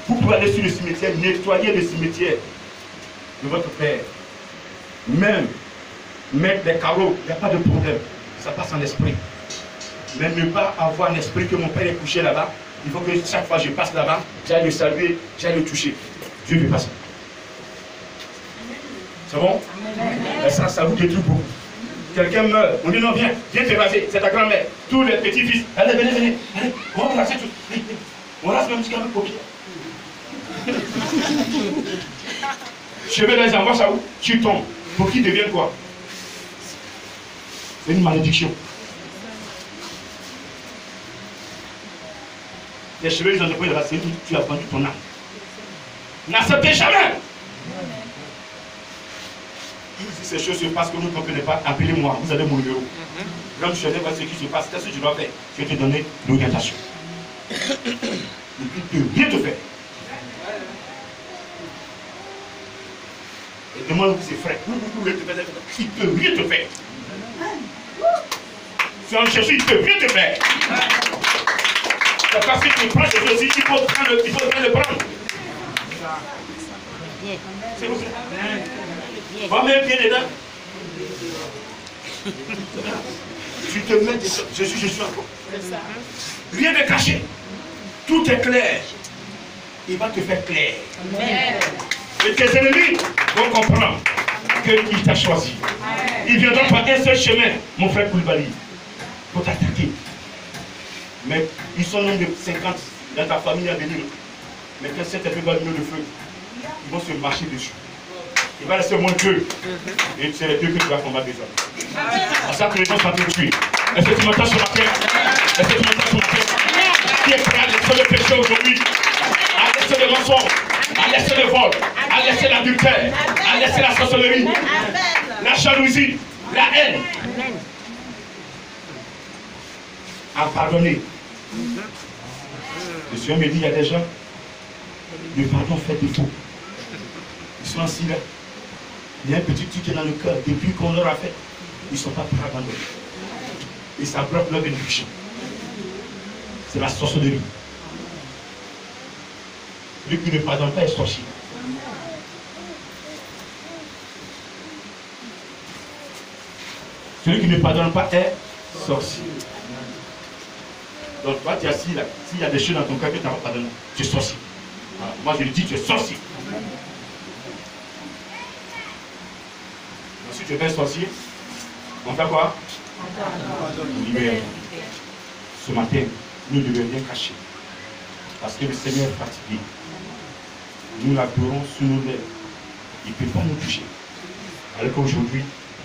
Vous pouvez aller sur le cimetière, nettoyer le cimetière de votre père. Même mettre des carreaux, il n'y a pas de problème. Ça passe en esprit. Mais ne pas avoir un esprit que mon père est couché là-bas. Il faut que chaque fois que je passe là-bas, j'aille le saluer, j'aille le toucher. Dieu ne veut pas ça. C'est bon? Et ça vous détruit beaucoup. Quelqu'un meurt, on dit non, viens te raser, c'est ta grand-mère. Tous les petits-fils, allez, venez, allez, on va raser tout. On rase même jusqu'à notre copier. Je vais les envoyer ça où? Tu tombes. Pour qu'ils deviennent quoi? C'est une malédiction. Les cheveux, ils ont déployé là-bas, c'est où tu as vendu ton âme. N'acceptez jamais. Si ces choses se passent que vous ne comprenez pas, appelez-moi, vous avez mon numéro. Quand je ne sais pas ce qui se passe, qu'est-ce que je dois faire? Je vais te donner l'orientation. Et puis, tu ne peux rien te faire. Et demande ses frères, il ne peut rien te faire. C'est en Jésus, il ne peut rien te faire. C'est parce que tu prends Jésus, il faut le prendre. C'est vous. Va mettre bien dedans. Tu te mets dedans. Je suis encore. Rien n'est caché. Tout est clair. Il va te faire clair. Et tes ennemis vont comprendre qu'il t'a choisi. Ils viendront par un seul chemin, mon frère Koulibaly, pour t'attaquer. Mais ils sont nombre de 50 dans ta famille à venir. Mais quand cet effet va venir le feu, ils vont se marcher dessus. Il va rester moins deux. Et c'est les deux que tu vas combattre déjà. À ça que les gens sont dessus. Est-ce que tu m'entends ce matin? Est-ce que tu m'entends ce matin? Qui est prêt à laisser le péché aujourd'hui? À laisser le mensonge, à laisser le vol, à laisser l'adultère, à laisser la sorcellerie, la jalousie, la haine. À pardonner. Le Seigneur me dit, il y a des gens, le pardon fait défaut. Ils sont assis là. Il y a un petit truc qui est dans le cœur. Depuis qu'on leur a fait, ils ne sont pas prêts à abandonner. Et ça bloque leur bénédiction. C'est la sorcellerie. Celui qui ne pardonne pas est sorcier. Celui qui ne pardonne pas est sorcier. Donc toi tu es assis là. S'il y a des choses dans ton cœur que tu n'as pas pardonné, tu es sorcier. Alors, moi je lui dis tu es sorcier. Si tu es un sorcier, on fait quoi? On libère. Ce matin, nous devons bien cacher. Parce que le Seigneur est fatigué. Nous l'adorons sous nos lèvres. Il ne peut pas nous toucher. Alors qu'aujourd'hui,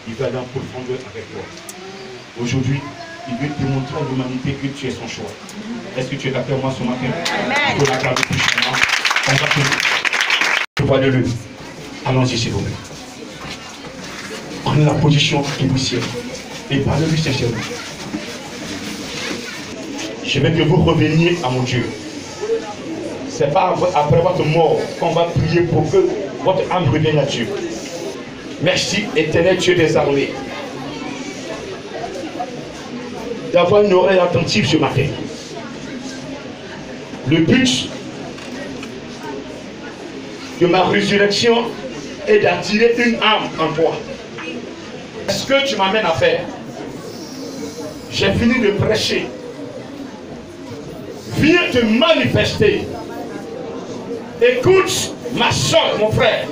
il va aller en profondeur avec toi. Aujourd'hui, il veut démontrer à l'humanité que tu es son choix. Est-ce que tu es d'accord avec moi ce matin? Amen. Pour la garde plus chemin. On va te voir de lui. Allons-y s'il vous plaît. Prenez la position qui vous sied et parlez-lui sincèrement. Je veux que vous reveniez à mon Dieu. Ce n'est pas après votre mort qu'on va prier pour que votre âme revienne à Dieu. Merci, éternel Dieu des armées, d'avoir une oreille attentive ce matin. Le but de ma résurrection est d'attirer une âme en toi. Ce que tu m'amènes à faire, j'ai fini de prêcher. Viens te manifester. Écoute, ma soeur, mon frère.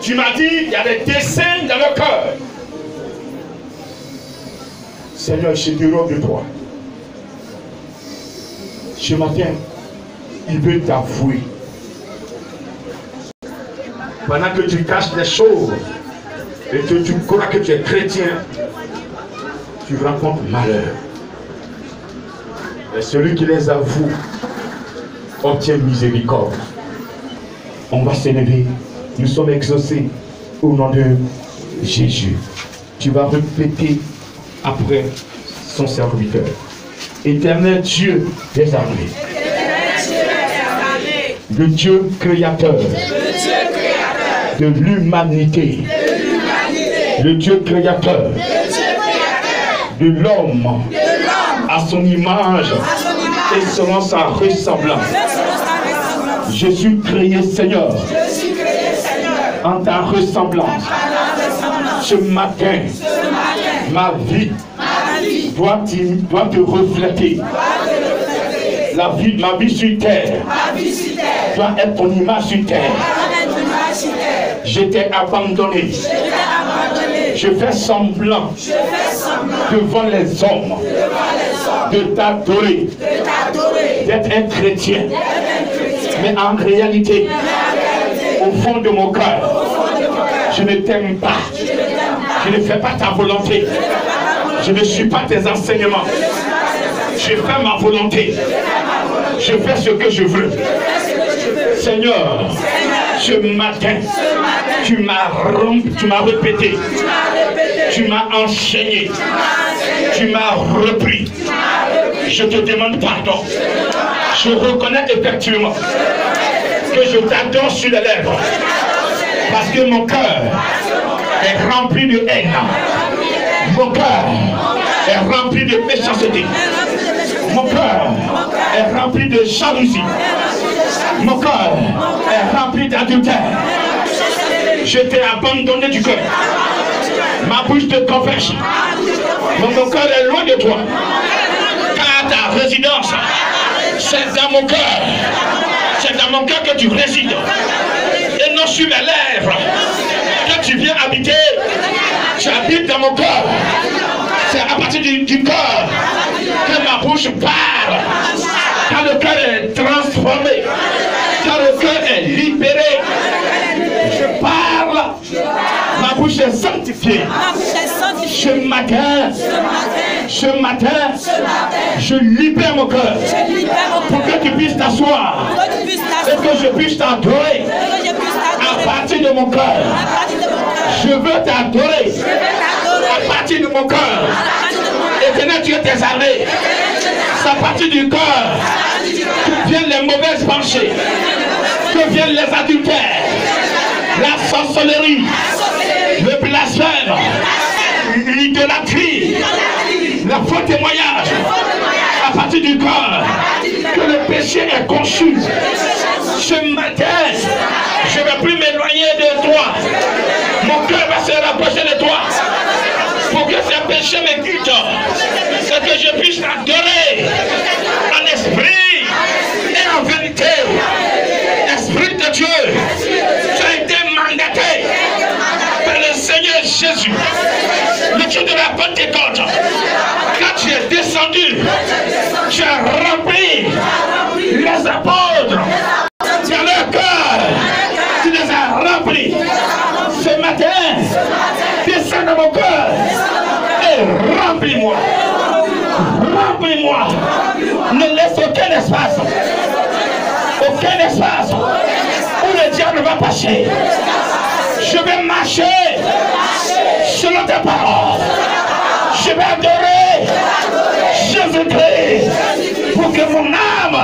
Tu m'as dit, il y a des desseins dans le cœur. Seigneur, je te rends de toi. Ce matin, il veut t'avouer. Pendant que tu caches les choses et que tu crois que tu es chrétien, tu rencontres malheur. Et celui qui les avoue obtient miséricorde. On va s'élever. Nous sommes exaucés au nom de Jésus. Tu vas répéter après son serviteur. Éternel Dieu des armées. Le Dieu créateur de l'humanité. Le Dieu créateur de l'homme à son image et selon sa ressemblance. Je suis créé, Seigneur, en ta ressemblance. Ce matin, ma vie doit te refléter. Ma vie sur terre doit être ton image sur terre. Je t'ai abandonné. Je fais semblant devant les hommes de t'adorer, d'être un chrétien. Mais en réalité, au fond de mon cœur, je ne t'aime pas. Je ne fais pas ta volonté. Je ne suis pas tes enseignements. Je fais ma volonté. Je fais ce que je veux. Seigneur, ce matin, tu m'as répété, tu m'as enseigné, tu m'as repris. Je te demande pardon. Je reconnais effectivement que je t'adore sur les lèvres parce que mon cœur est rempli de haine. Mon cœur est rempli de méchanceté. Mon cœur est rempli de jalousie. Mon cœur est rempli d'adultère. Je t'ai abandonné du cœur. Ma bouche te confesse. Mon cœur est loin de toi. Car ta résidence, c'est dans mon cœur. C'est dans mon cœur que tu résides. Et non sur mes lèvres. Que tu viens habiter. Tu habites dans mon cœur. C'est à partir du cœur que ma bouche parle. Quand le cœur est transformé, quand le cœur est libéré, je parle. Ma bouche est sanctifiée. Ce matin, je libère mon cœur pour que tu puisses t'asseoir et que je puisse t'adorer à partir de mon cœur. Je veux t'adorer à partir de mon cœur. Éternel Dieu des armées, c'est à partir du cœur que viennent les mauvaises pensées, que viennent les adultères, la sorcellerie, le blasphème, l'idolâtrie, le faux témoignage. À partir du cœur que le péché est conçu. Ce matin, je ne vais plus m'éloigner de toi. Mon cœur va se rapprocher de toi. Pour que ce péché me quitte. C'est que je puisse t'adorer en esprit et en vérité. Esprit de Dieu, tu as été mandaté par le Seigneur Jésus, le Dieu de la Pentecôte. Quand tu es descendu, tu as rempli les apôtres dans leur cœur. Tu les as remplis. Ce matin, descends dans mon cœur et remplis-moi. Remplis-moi. Ne laisse aucun espace. Aucun espace où le diable va passer. Je vais marcher selon tes paroles. Je vais adorer Jésus-Christ pour que mon âme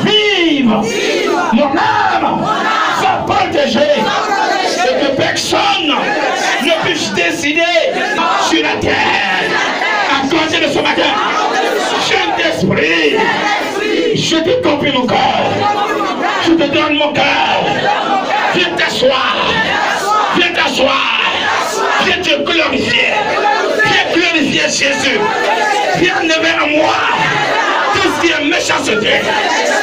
vive. Mon âme soit protégée et que personne ne puisse décider sur la terre. À cause de ce matin, Saint-Esprit, je te confie mon cœur. Je te donne mon cœur. Viens t'asseoir. Viens t'asseoir. Viens te glorifier. Viens glorifier Jésus. Viens enlever en moi tout ce qui est méchanceté,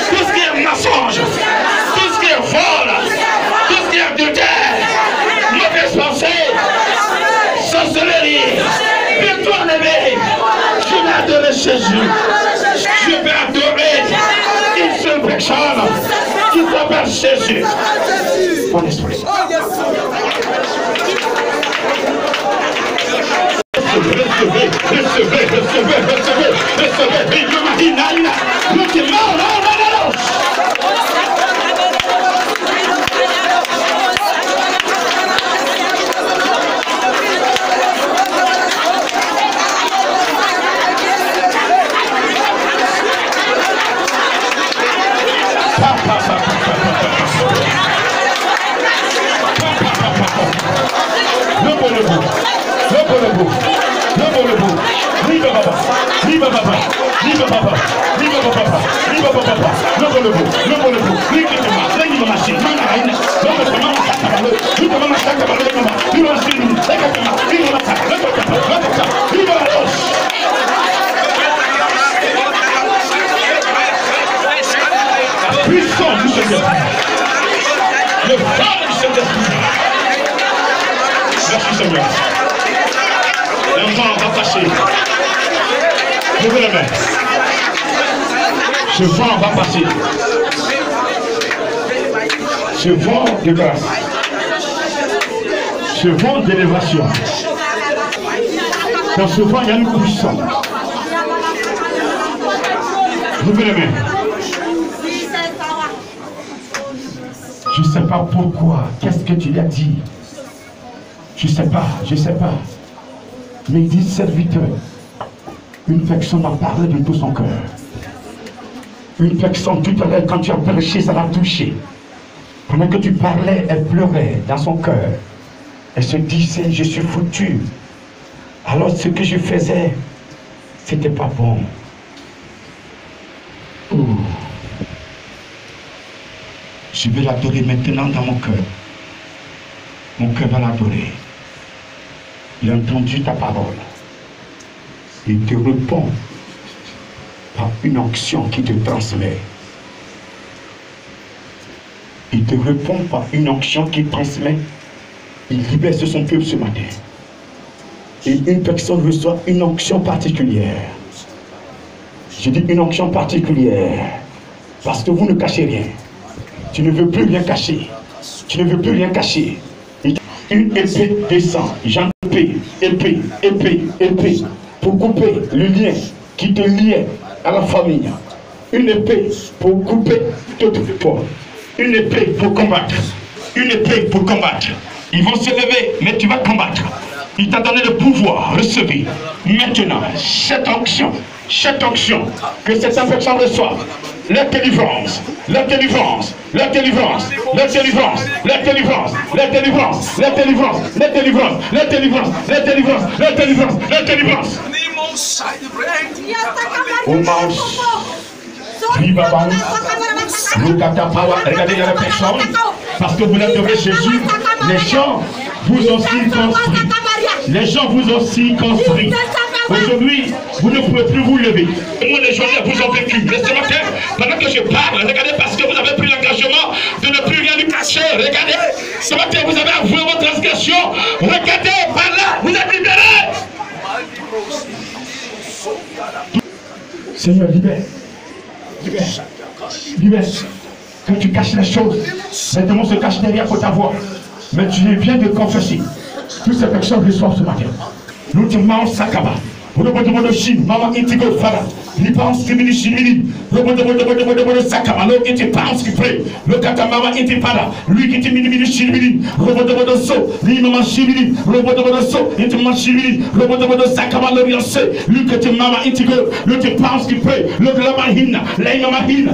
tout ce qui est mensonge, tout ce qui est vol, tout ce qui est adultère, mauvaise pensée, sorcellerie. Viens tout enlever. Jésus. Je vais adorer une seule personne qui s'appelle Jésus. Mon esprit. Recevez. Merci Seigneur. L'enfant va passer. Levez les mains. Ce vent va passer. Ce vent de grâce. Ce vent d'élévation. Dans ce vent, il y a une puissance. Levez les mains. Je ne sais pas pourquoi. Qu'est-ce que tu lui as dit? Je ne sais pas. Mais il dit, serviteur, une personne m'a parlé de tout son cœur. Une personne, tout à l'heure, quand tu as prêché, ça l'a touché. Pendant que tu parlais, elle pleurait dans son cœur. Elle se disait, je suis foutu. Alors ce que je faisais, c'était pas bon. Ouh. Je vais l'adorer maintenant dans mon cœur. Mon cœur va l'adorer. Il a entendu ta parole. Il te répond par une onction qui te transmet. Il te répond par une onction qui transmet. Il libère son peuple ce matin. Et une personne reçoit une onction particulière. Je dis une onction particulière. Parce que vous ne cachez rien. Tu ne veux plus rien cacher. Tu ne veux plus rien cacher. Une épée descend. J'en épée. Pour couper le lien qui te liait à la famille. Une épée pour couper toute porte. Une épée pour combattre. Une épée pour combattre. Ils vont se lever, mais tu vas combattre. Il t'a donné le pouvoir. Recevez maintenant cette onction, que cette personne reçoive. La délivrance, la délivrance, la délivrance, la délivrance, la délivrance, la délivrance, la délivrance, la délivrance, la délivrance, la délivrance, la délivrance, la délivrance. Regardez la personne, parce que vous adorez Jésus, les gens vous ont circonscrit. Les gens vous ont circonscrit. Aujourd'hui, vous ne pouvez plus vous lever. Et moi, les gens vous ont vécu. Mais ce matin, pendant que je parle, regardez, parce que vous avez pris l'engagement de ne plus rien lui cacher. Regardez, ce matin, vous avez avoué votre transgression. Regardez, par là, vous êtes libérés. Seigneur, libère. Que tu caches les choses. Les démons se cachent derrière pour ta voix. Mais tu viens de confesser. Toutes ces personnes reçoivent ce matin. Nous te demandons Sakaba. Nous te demandons Chine, Maman Intigo Fara. Nous pensons que nous sommes nous te demandons Sakaba. Nous te pensons qu'il prie. Nous te demandons Intipara. Lui qui te mini Chine. Nous te demandons So. Lui Maman Chine. Nous te demandons So. Nous te demandons Chine. Nous te demandons Sakaba. Lui qui te Maman Intigo. Nous te pensons qu'il prie. Nous te Lamahina. Les Mamahina.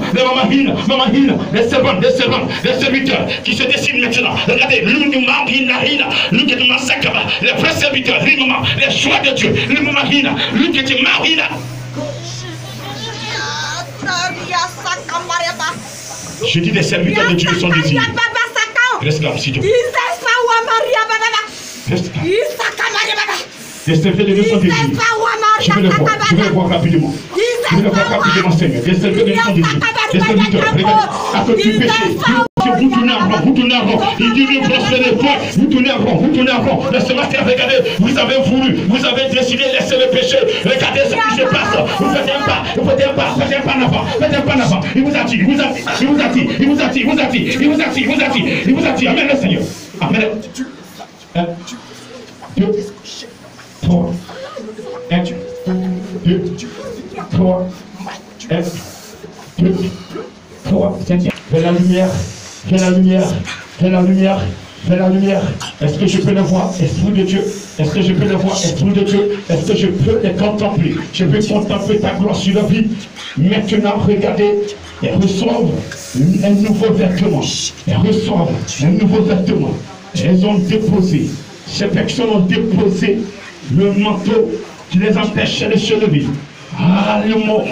Les servants, les serviteurs qui se dessinent maintenant. Regardez, lui qui Mamahina. Lui qui te Sakaba. Les vrais serviteurs. Les choix de Dieu, le Mamahina, lui qui était Marina. Je dis les serviteurs de Dieu sont désirés. Reste là, si tu veux. Reste là. Les serviteurs de Dieu sont désirés. Je vais le voir rapidement. Seigneur. Les serviteurs de Dieu sont désirés. Les serviteurs, regardez, à cause du péché. vous tournez en rond, vous tournez en rond. Il dit de brosser les poings, vous tournez en rond, vous tournez en rond. Mais ce matin, regardez, vous avez voulu, vous avez décidé de laisser le péché. Regardez ce qui se passe. Vous faites un pas, vous faites un pas, faites un pas en avant, faites un pas en avant. Il vous attire, il vous attire, il vous attire, il vous attire, il vous attire, il vous attire, il vous attire, il vous attire. Amen le Seigneur. Amen. 1, 2, 3. 1, 2, 3. 1, 2, 3. Tiens, tiens. Fais la lumière, fais la lumière, fais la lumière, fais la lumière. Est-ce que je peux le voir, Esprit de Dieu? Est-ce que je peux le voir, Esprit de Dieu? Est-ce que je peux les contempler? Je peux contempler ta gloire sur la vie. Maintenant, regardez, elles reçoivent un nouveau vêtement. Elles reçoivent un nouveau vêtement. Elles ont déposé, ces personnes ont déposé le manteau qui les empêchait de se lever. Ah, le mot.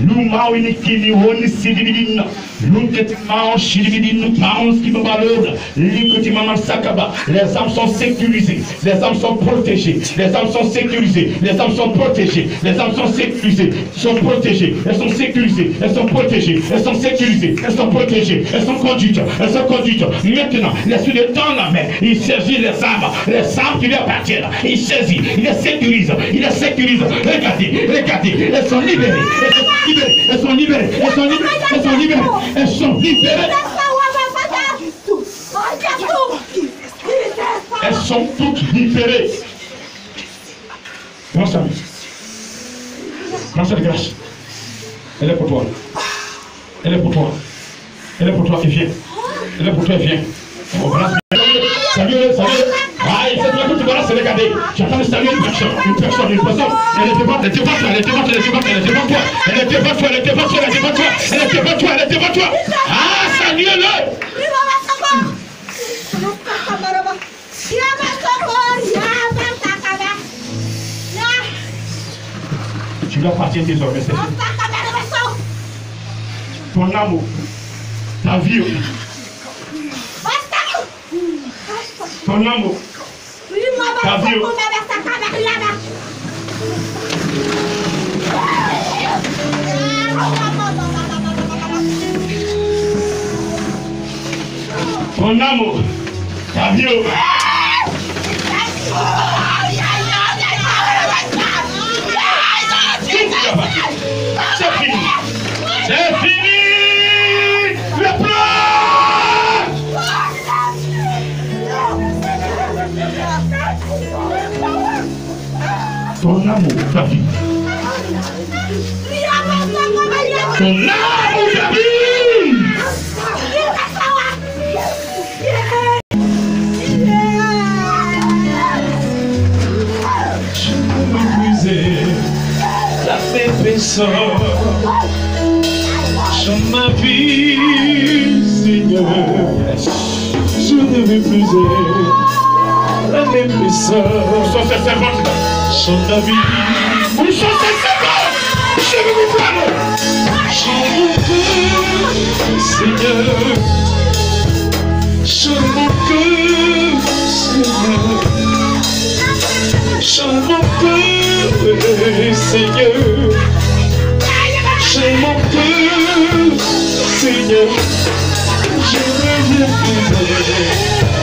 Luma unikini woni sidibidina lunketima shidibidina paons qui babalode likutima masakaba. Les âmes sont sécurisées, les âmes sont protégées, les âmes sont sécurisées, les âmes sont protégées, les âmes sont sécurisées, sont protégées, elles sont sécurisées, elles sont protégées, elles sont sécurisées, elles sont protégées, elles sont conduites, elles sont conduites. Maintenant, l'esprit de temps la main, il saisit les âmes qui lui appartiennent, il saisit, il les sécurise, il les sécurise. Regardez, regardez, elles sont libérées. Elles sont libérées, elles sont libérées, elles sont libérées, elles sont libérées. Elles sont toutes libérées. Prends ça, prends cette grâce. Elle est pour toi. Elle est pour toi. Elle est pour toi qui vient. Elle est pour toi qui vient. Salut. Ah, il fait toi tout voilà, c'est regarder. J'attends de saluer une personne. Elle est devant toi. Ah, saluez-le. Tu lui appartiens désormais, c'est ton amour, ta vie, ton amour, ta vie. Ton amour, ta vie. C'est fini. C'est fini. Le plan. Ton amour, ta vie. Ton amour, ta vie. La pétrisseur sur ma vie, Seigneur. Je ne veux plus être la pétrisseur sur ma vie. Où sont ces servantes? Je veux vous parler. Je mon cœur, Seigneur. Je mon cœur, Seigneur. Je mon cœur, Seigneur. J'ai mon cœur, Seigneur. Je ne veux plus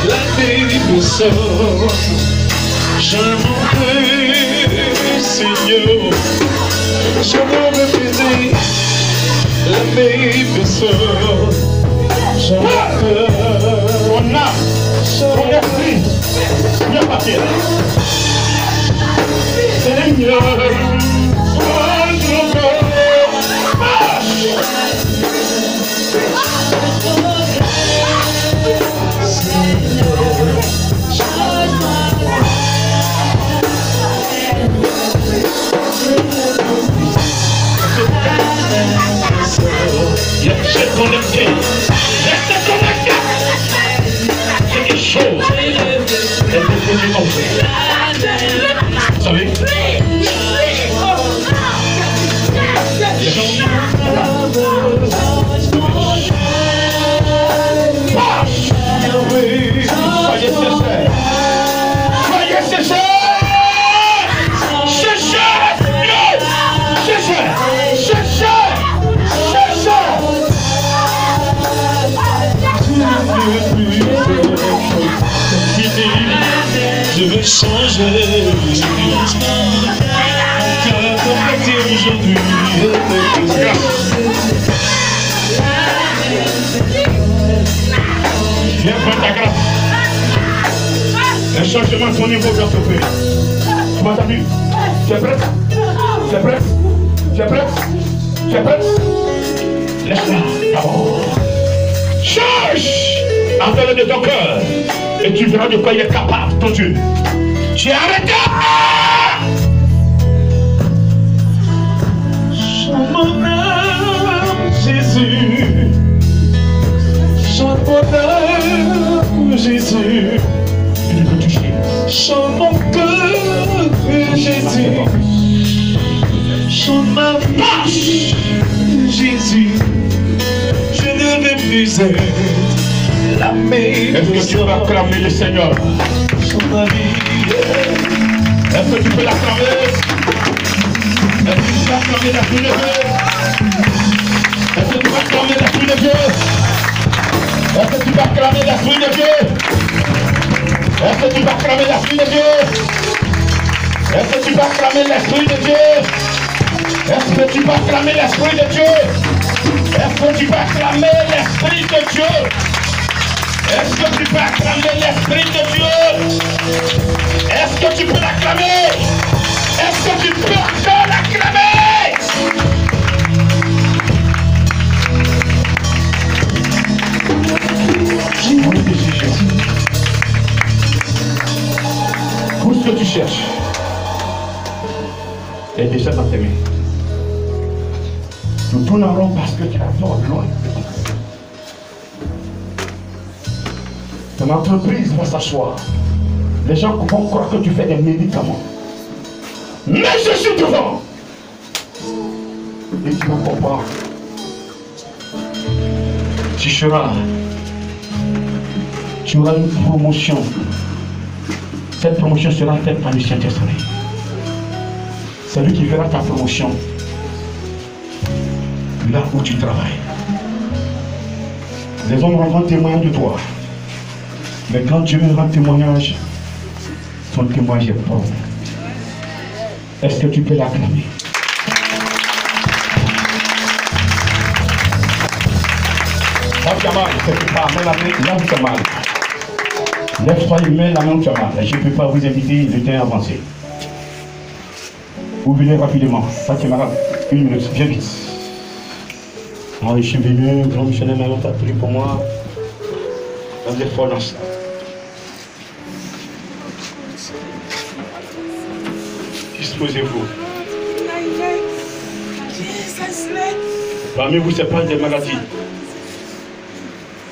la pétrisseur. J'ai mon cœur, Seigneur. Je ne veux plus la pétrisseur. J'ai mon cœur. Ton âme, ton esprit, viens partir. Seigneur, change mon cœur. Restez connecté. Restez connecté. C'est quelque chose. Vous savez? Soyez sincères. Soyez sincères. je veux changer. Car à partir d'aujourd'hui, viens prendre ta grâce. Un changement de ton niveau doit s'opérer. Tu m'as entendu? Tu es prête? Tu es prête? Tu es prête? Tu es prête? Laisse-la d'abord. Change avec de ton cœur et tu verras de quoi il est capable, ton Dieu. Tu es arrêté. chante mon âme, Jésus. Chante mon âme, Jésus. Tu peux toucher. Chante mon cœur, Jésus. Chante ma marche, Jésus. Je ne veux plus être la même. Est-ce que tu peux acclamer le Seigneur? Sur ma vie. Est-ce que tu peux l'acclamer? Est-ce que tu peux acclamer la pluie de Dieu? Est-ce que tu peux acclamer la pluie de Dieu? Est-ce que tu peux acclamer la pluie de Dieu? Est-ce que tu peux acclamer la pluie de Dieu? Est-ce que tu peux acclamer l'Esprit de Dieu? Est-ce que tu peux acclamer l'Esprit de Dieu? Est-ce que tu peux acclamer l'Esprit de Dieu? Est-ce que tu peux acclamer l'Esprit de Dieu? Est-ce que tu peux l'acclamer? Est-ce que tu peux encore l'acclamer? Prends une décision. Tout ce que tu cherches est déjà dans tes mains. Nous tournerons parce que tu as peur loin. Ton entreprise va s'asseoir. Les gens vont croire que tu fais des médicaments. Mais je suis devant. Et tu vas comprendre. Tu auras une promotion. Cette promotion sera faite par le Saint-Esprit. C'est lui qui fera ta promotion là où tu travailles. Les hommes rendront témoignage de toi. Mais quand Dieu me rend témoignage, son témoignage est propre. Est-ce que tu peux l'acclamer? Là où tu as mal, c'est pas, mets la main là où tu as mal. Lève-toi et mets la main où tu as mal. Je ne peux pas vous inviter, le temps est avancé. Vous venez rapidement. Ça tu es malade. Une minute, viens vite. Oh, je suis venu, grand missionnaire, maintenant tu as prié pour moi. Vous êtes fort dans ça. Disposez-vous. Parmi vous, ce n'est pas des maladies.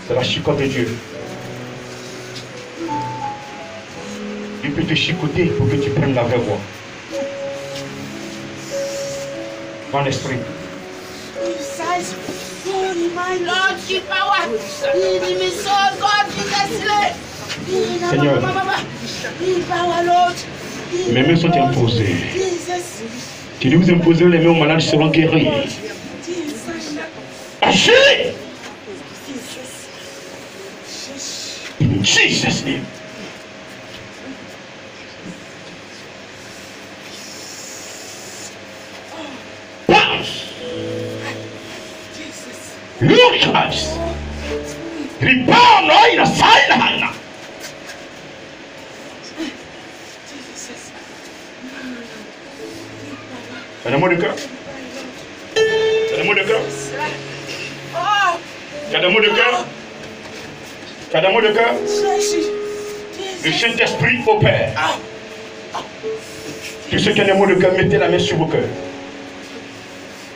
C'est la chicote de Dieu. Il peut te chicoter pour que tu prennes la vraie voie. Dans l'esprit. Seigneur, mes mains sont imposées. Tu dis vous imposez les mains aux malades seront guéris. Agis! In Jesus' name. Lucas, ripano aina saina aina. T'as des mots de cœur? T'as des mots de cœur? T'as des mots de cœur? T'as des mots de cœur? Le Saint-Esprit opère. Tous ceux qui ont des mots de cœur, mettez la main sur vos cœurs.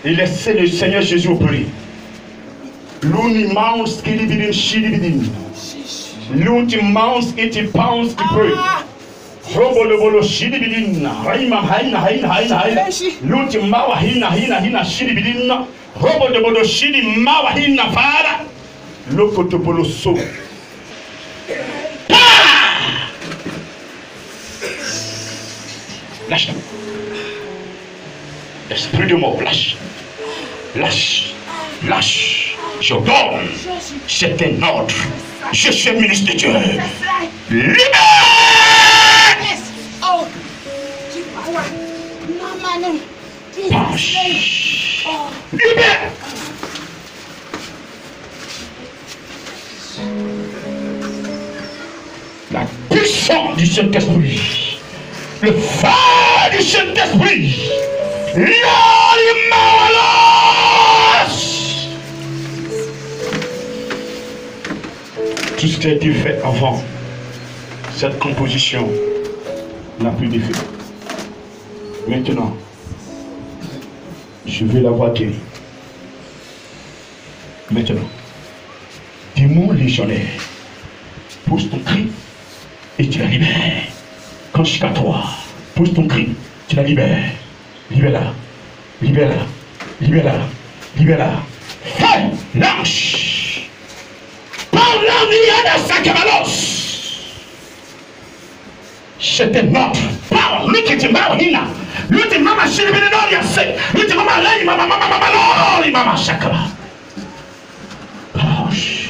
Et laissez le Seigneur Jésus opérer. L'uni mouse qui dit shidi bidin. L'unti mouse qui te pense qui peut. Robo le bolo shidi bidin. Raima haina haina haina haina. L'unti mawa hina hina hina shidi bidin. Robo de bolo shidi mawa hina para. Loko to bolo so. Lâche. Esprit de mort, lâche. Lâche. Lâche. Je donne. C'est un ordre. Je suis ministre de Dieu. Libère! Penche. Libère. La puissance du Saint-Esprit. Le feu du Saint-Esprit. Tout ce qui a été fait avant cette composition n'a plus d'effet. Maintenant, je vais l'avoir guéri. Maintenant, démon légionnaire, pose ton cri et tu la libères. Quand jusqu'à toi, pose ton cri, tu la libères. Libère-la, libère-la, libère-la, libère-la. Fais, lâche. Par l'envie de Sakabalos. C'était notre. Par lui qui te marina. Lui qui m'a chez le bénédor, il y a c'est. Lui qui m'a l'aïe, m'a Sakaba. Penche.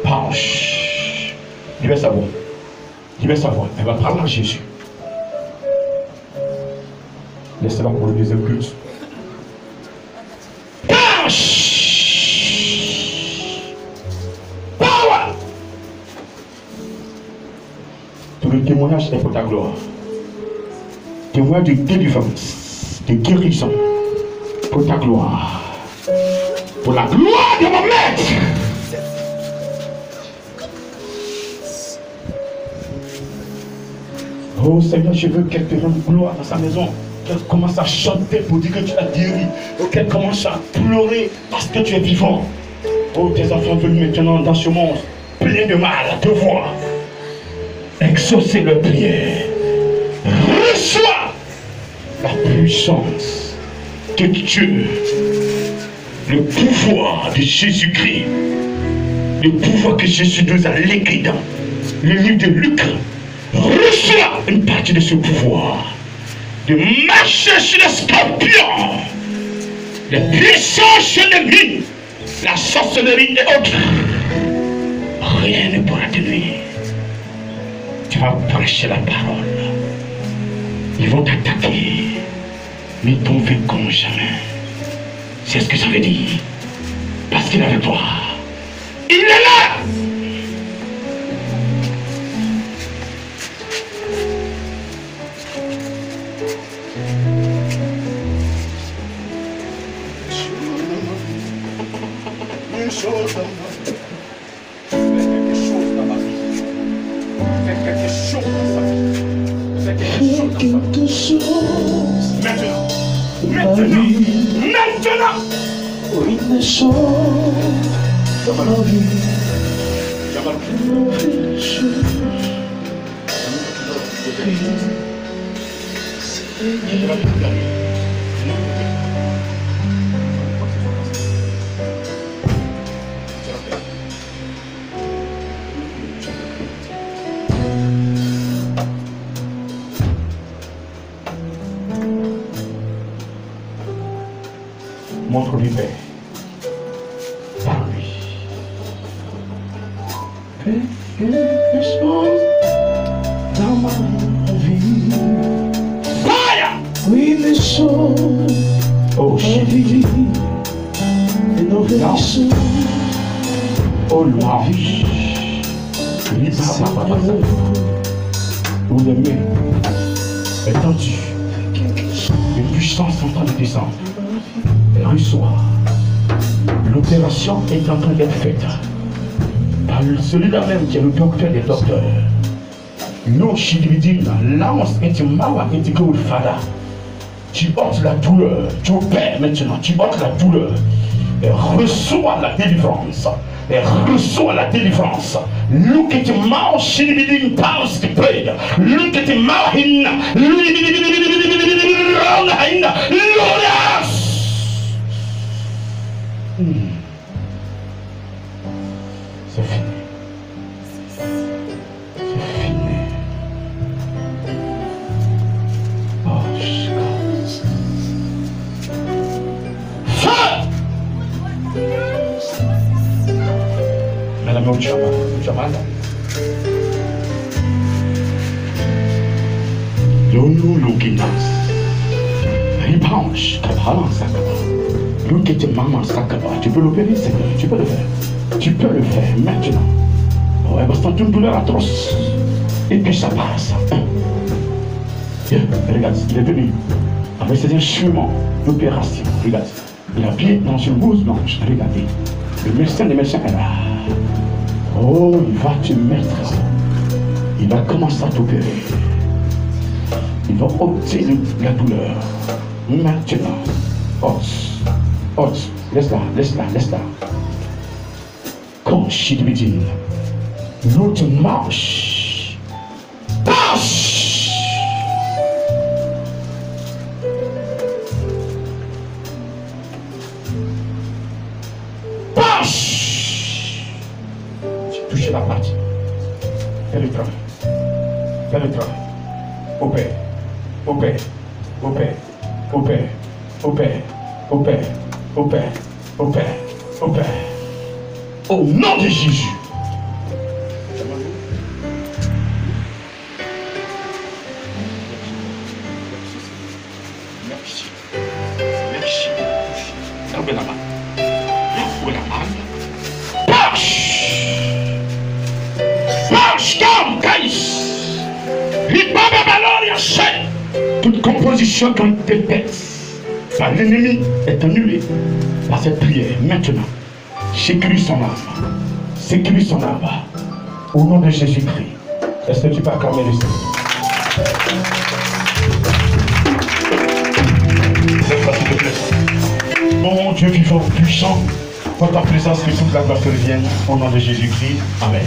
Penche. Libère sa voix. Libère sa voix. Elle va parler à Jésus. Laissez-la pour le deuxième culte. Penche. Power. Tout le témoignage est pour ta gloire. Témoignage de délivrance, de guérison, pour ta gloire. Pour la gloire de mon maître. Oh Seigneur, je veux qu'elle te rende gloire dans sa maison. Qu'elle commence à chanter pour dire que tu l'as guéri. Oh, qu'elle commence à pleurer parce que tu es vivant. Oh, tes enfants venus maintenant dans ce monde plein de mal à te voir. Exaucer leur prière. Reçois la puissance de Dieu. Le pouvoir de Jésus-Christ. Le pouvoir que Jésus nous a légué dans le livre de Luc. Reçois une partie de ce pouvoir. De marcher sur les scorpions, les puissances ennemies, la sorcellerie et autres. Rien ne pourra te nuire. Tu vas prêcher la parole. Ils vont t'attaquer, mais ils t'en vaincront jamais. C'est ce que ça veut dire. Parce qu'il est avec toi. Il est là. Maintenant, oui, mais chose dans ma vie, montre-lui paix. Par lui. fais quelque chose dans ma vie. Fire! Oui, les choses Oh, dans ma vie, et nos versions. oh, louange. Où les mains étendues, les puissances sont en train de descendre. Elle reçoit. L'opération est en train d'être faite par celui-là même qui est le docteur des docteurs. Nous, Chidibidina, l'amos intimawa intigo fada. Tu ôtes la douleur, tu opères maintenant, tu ôtes la douleur. Et reçois la délivrance. Et reçois la délivrance. Look at your mouth, Chidibidin, pause to pray. Look at your mouth, c'est fini. C'est fini. Oh, feu! Mais la main où tu as mal. Donne-nous nos guidances. Ribanche, Kabalan Sakaba. Nous qui te maman Sakaba. Tu peux l'opérer, Seigneur. Tu peux le faire. Tu peux le faire maintenant. Oh, elle va sentir une douleur atroce. Et puis ça passe. Regarde, il est venu avec ses instruments d'opération. Regarde, il a pied dans une blouse blanche. Regardez, le médecin des médecins est là. Oh, il va te mettre. Il va commencer à t'opérer. Il va ôter la douleur. Maintenant, ôte, laisse-la. Quand Chidibidine, l'autre marche. Marche! Marche! J'ai touché la partie. Fais le travail. Opère. Au nom de Jésus. Merci. Fermez la main. Marche comme Caïs. Toute composition qui te pèse par l'ennemi est annulée par cette prière. Maintenant, sécurise son âme. Sécurise son âme. Au nom de Jésus-Christ. Est-ce que tu peux acclamer le Seigneur? Cette fois, s'il te plaît. Mon Dieu vivant, puissant, pour ta présence, que toute la gloire te revienne. Au nom de Jésus-Christ. Amen.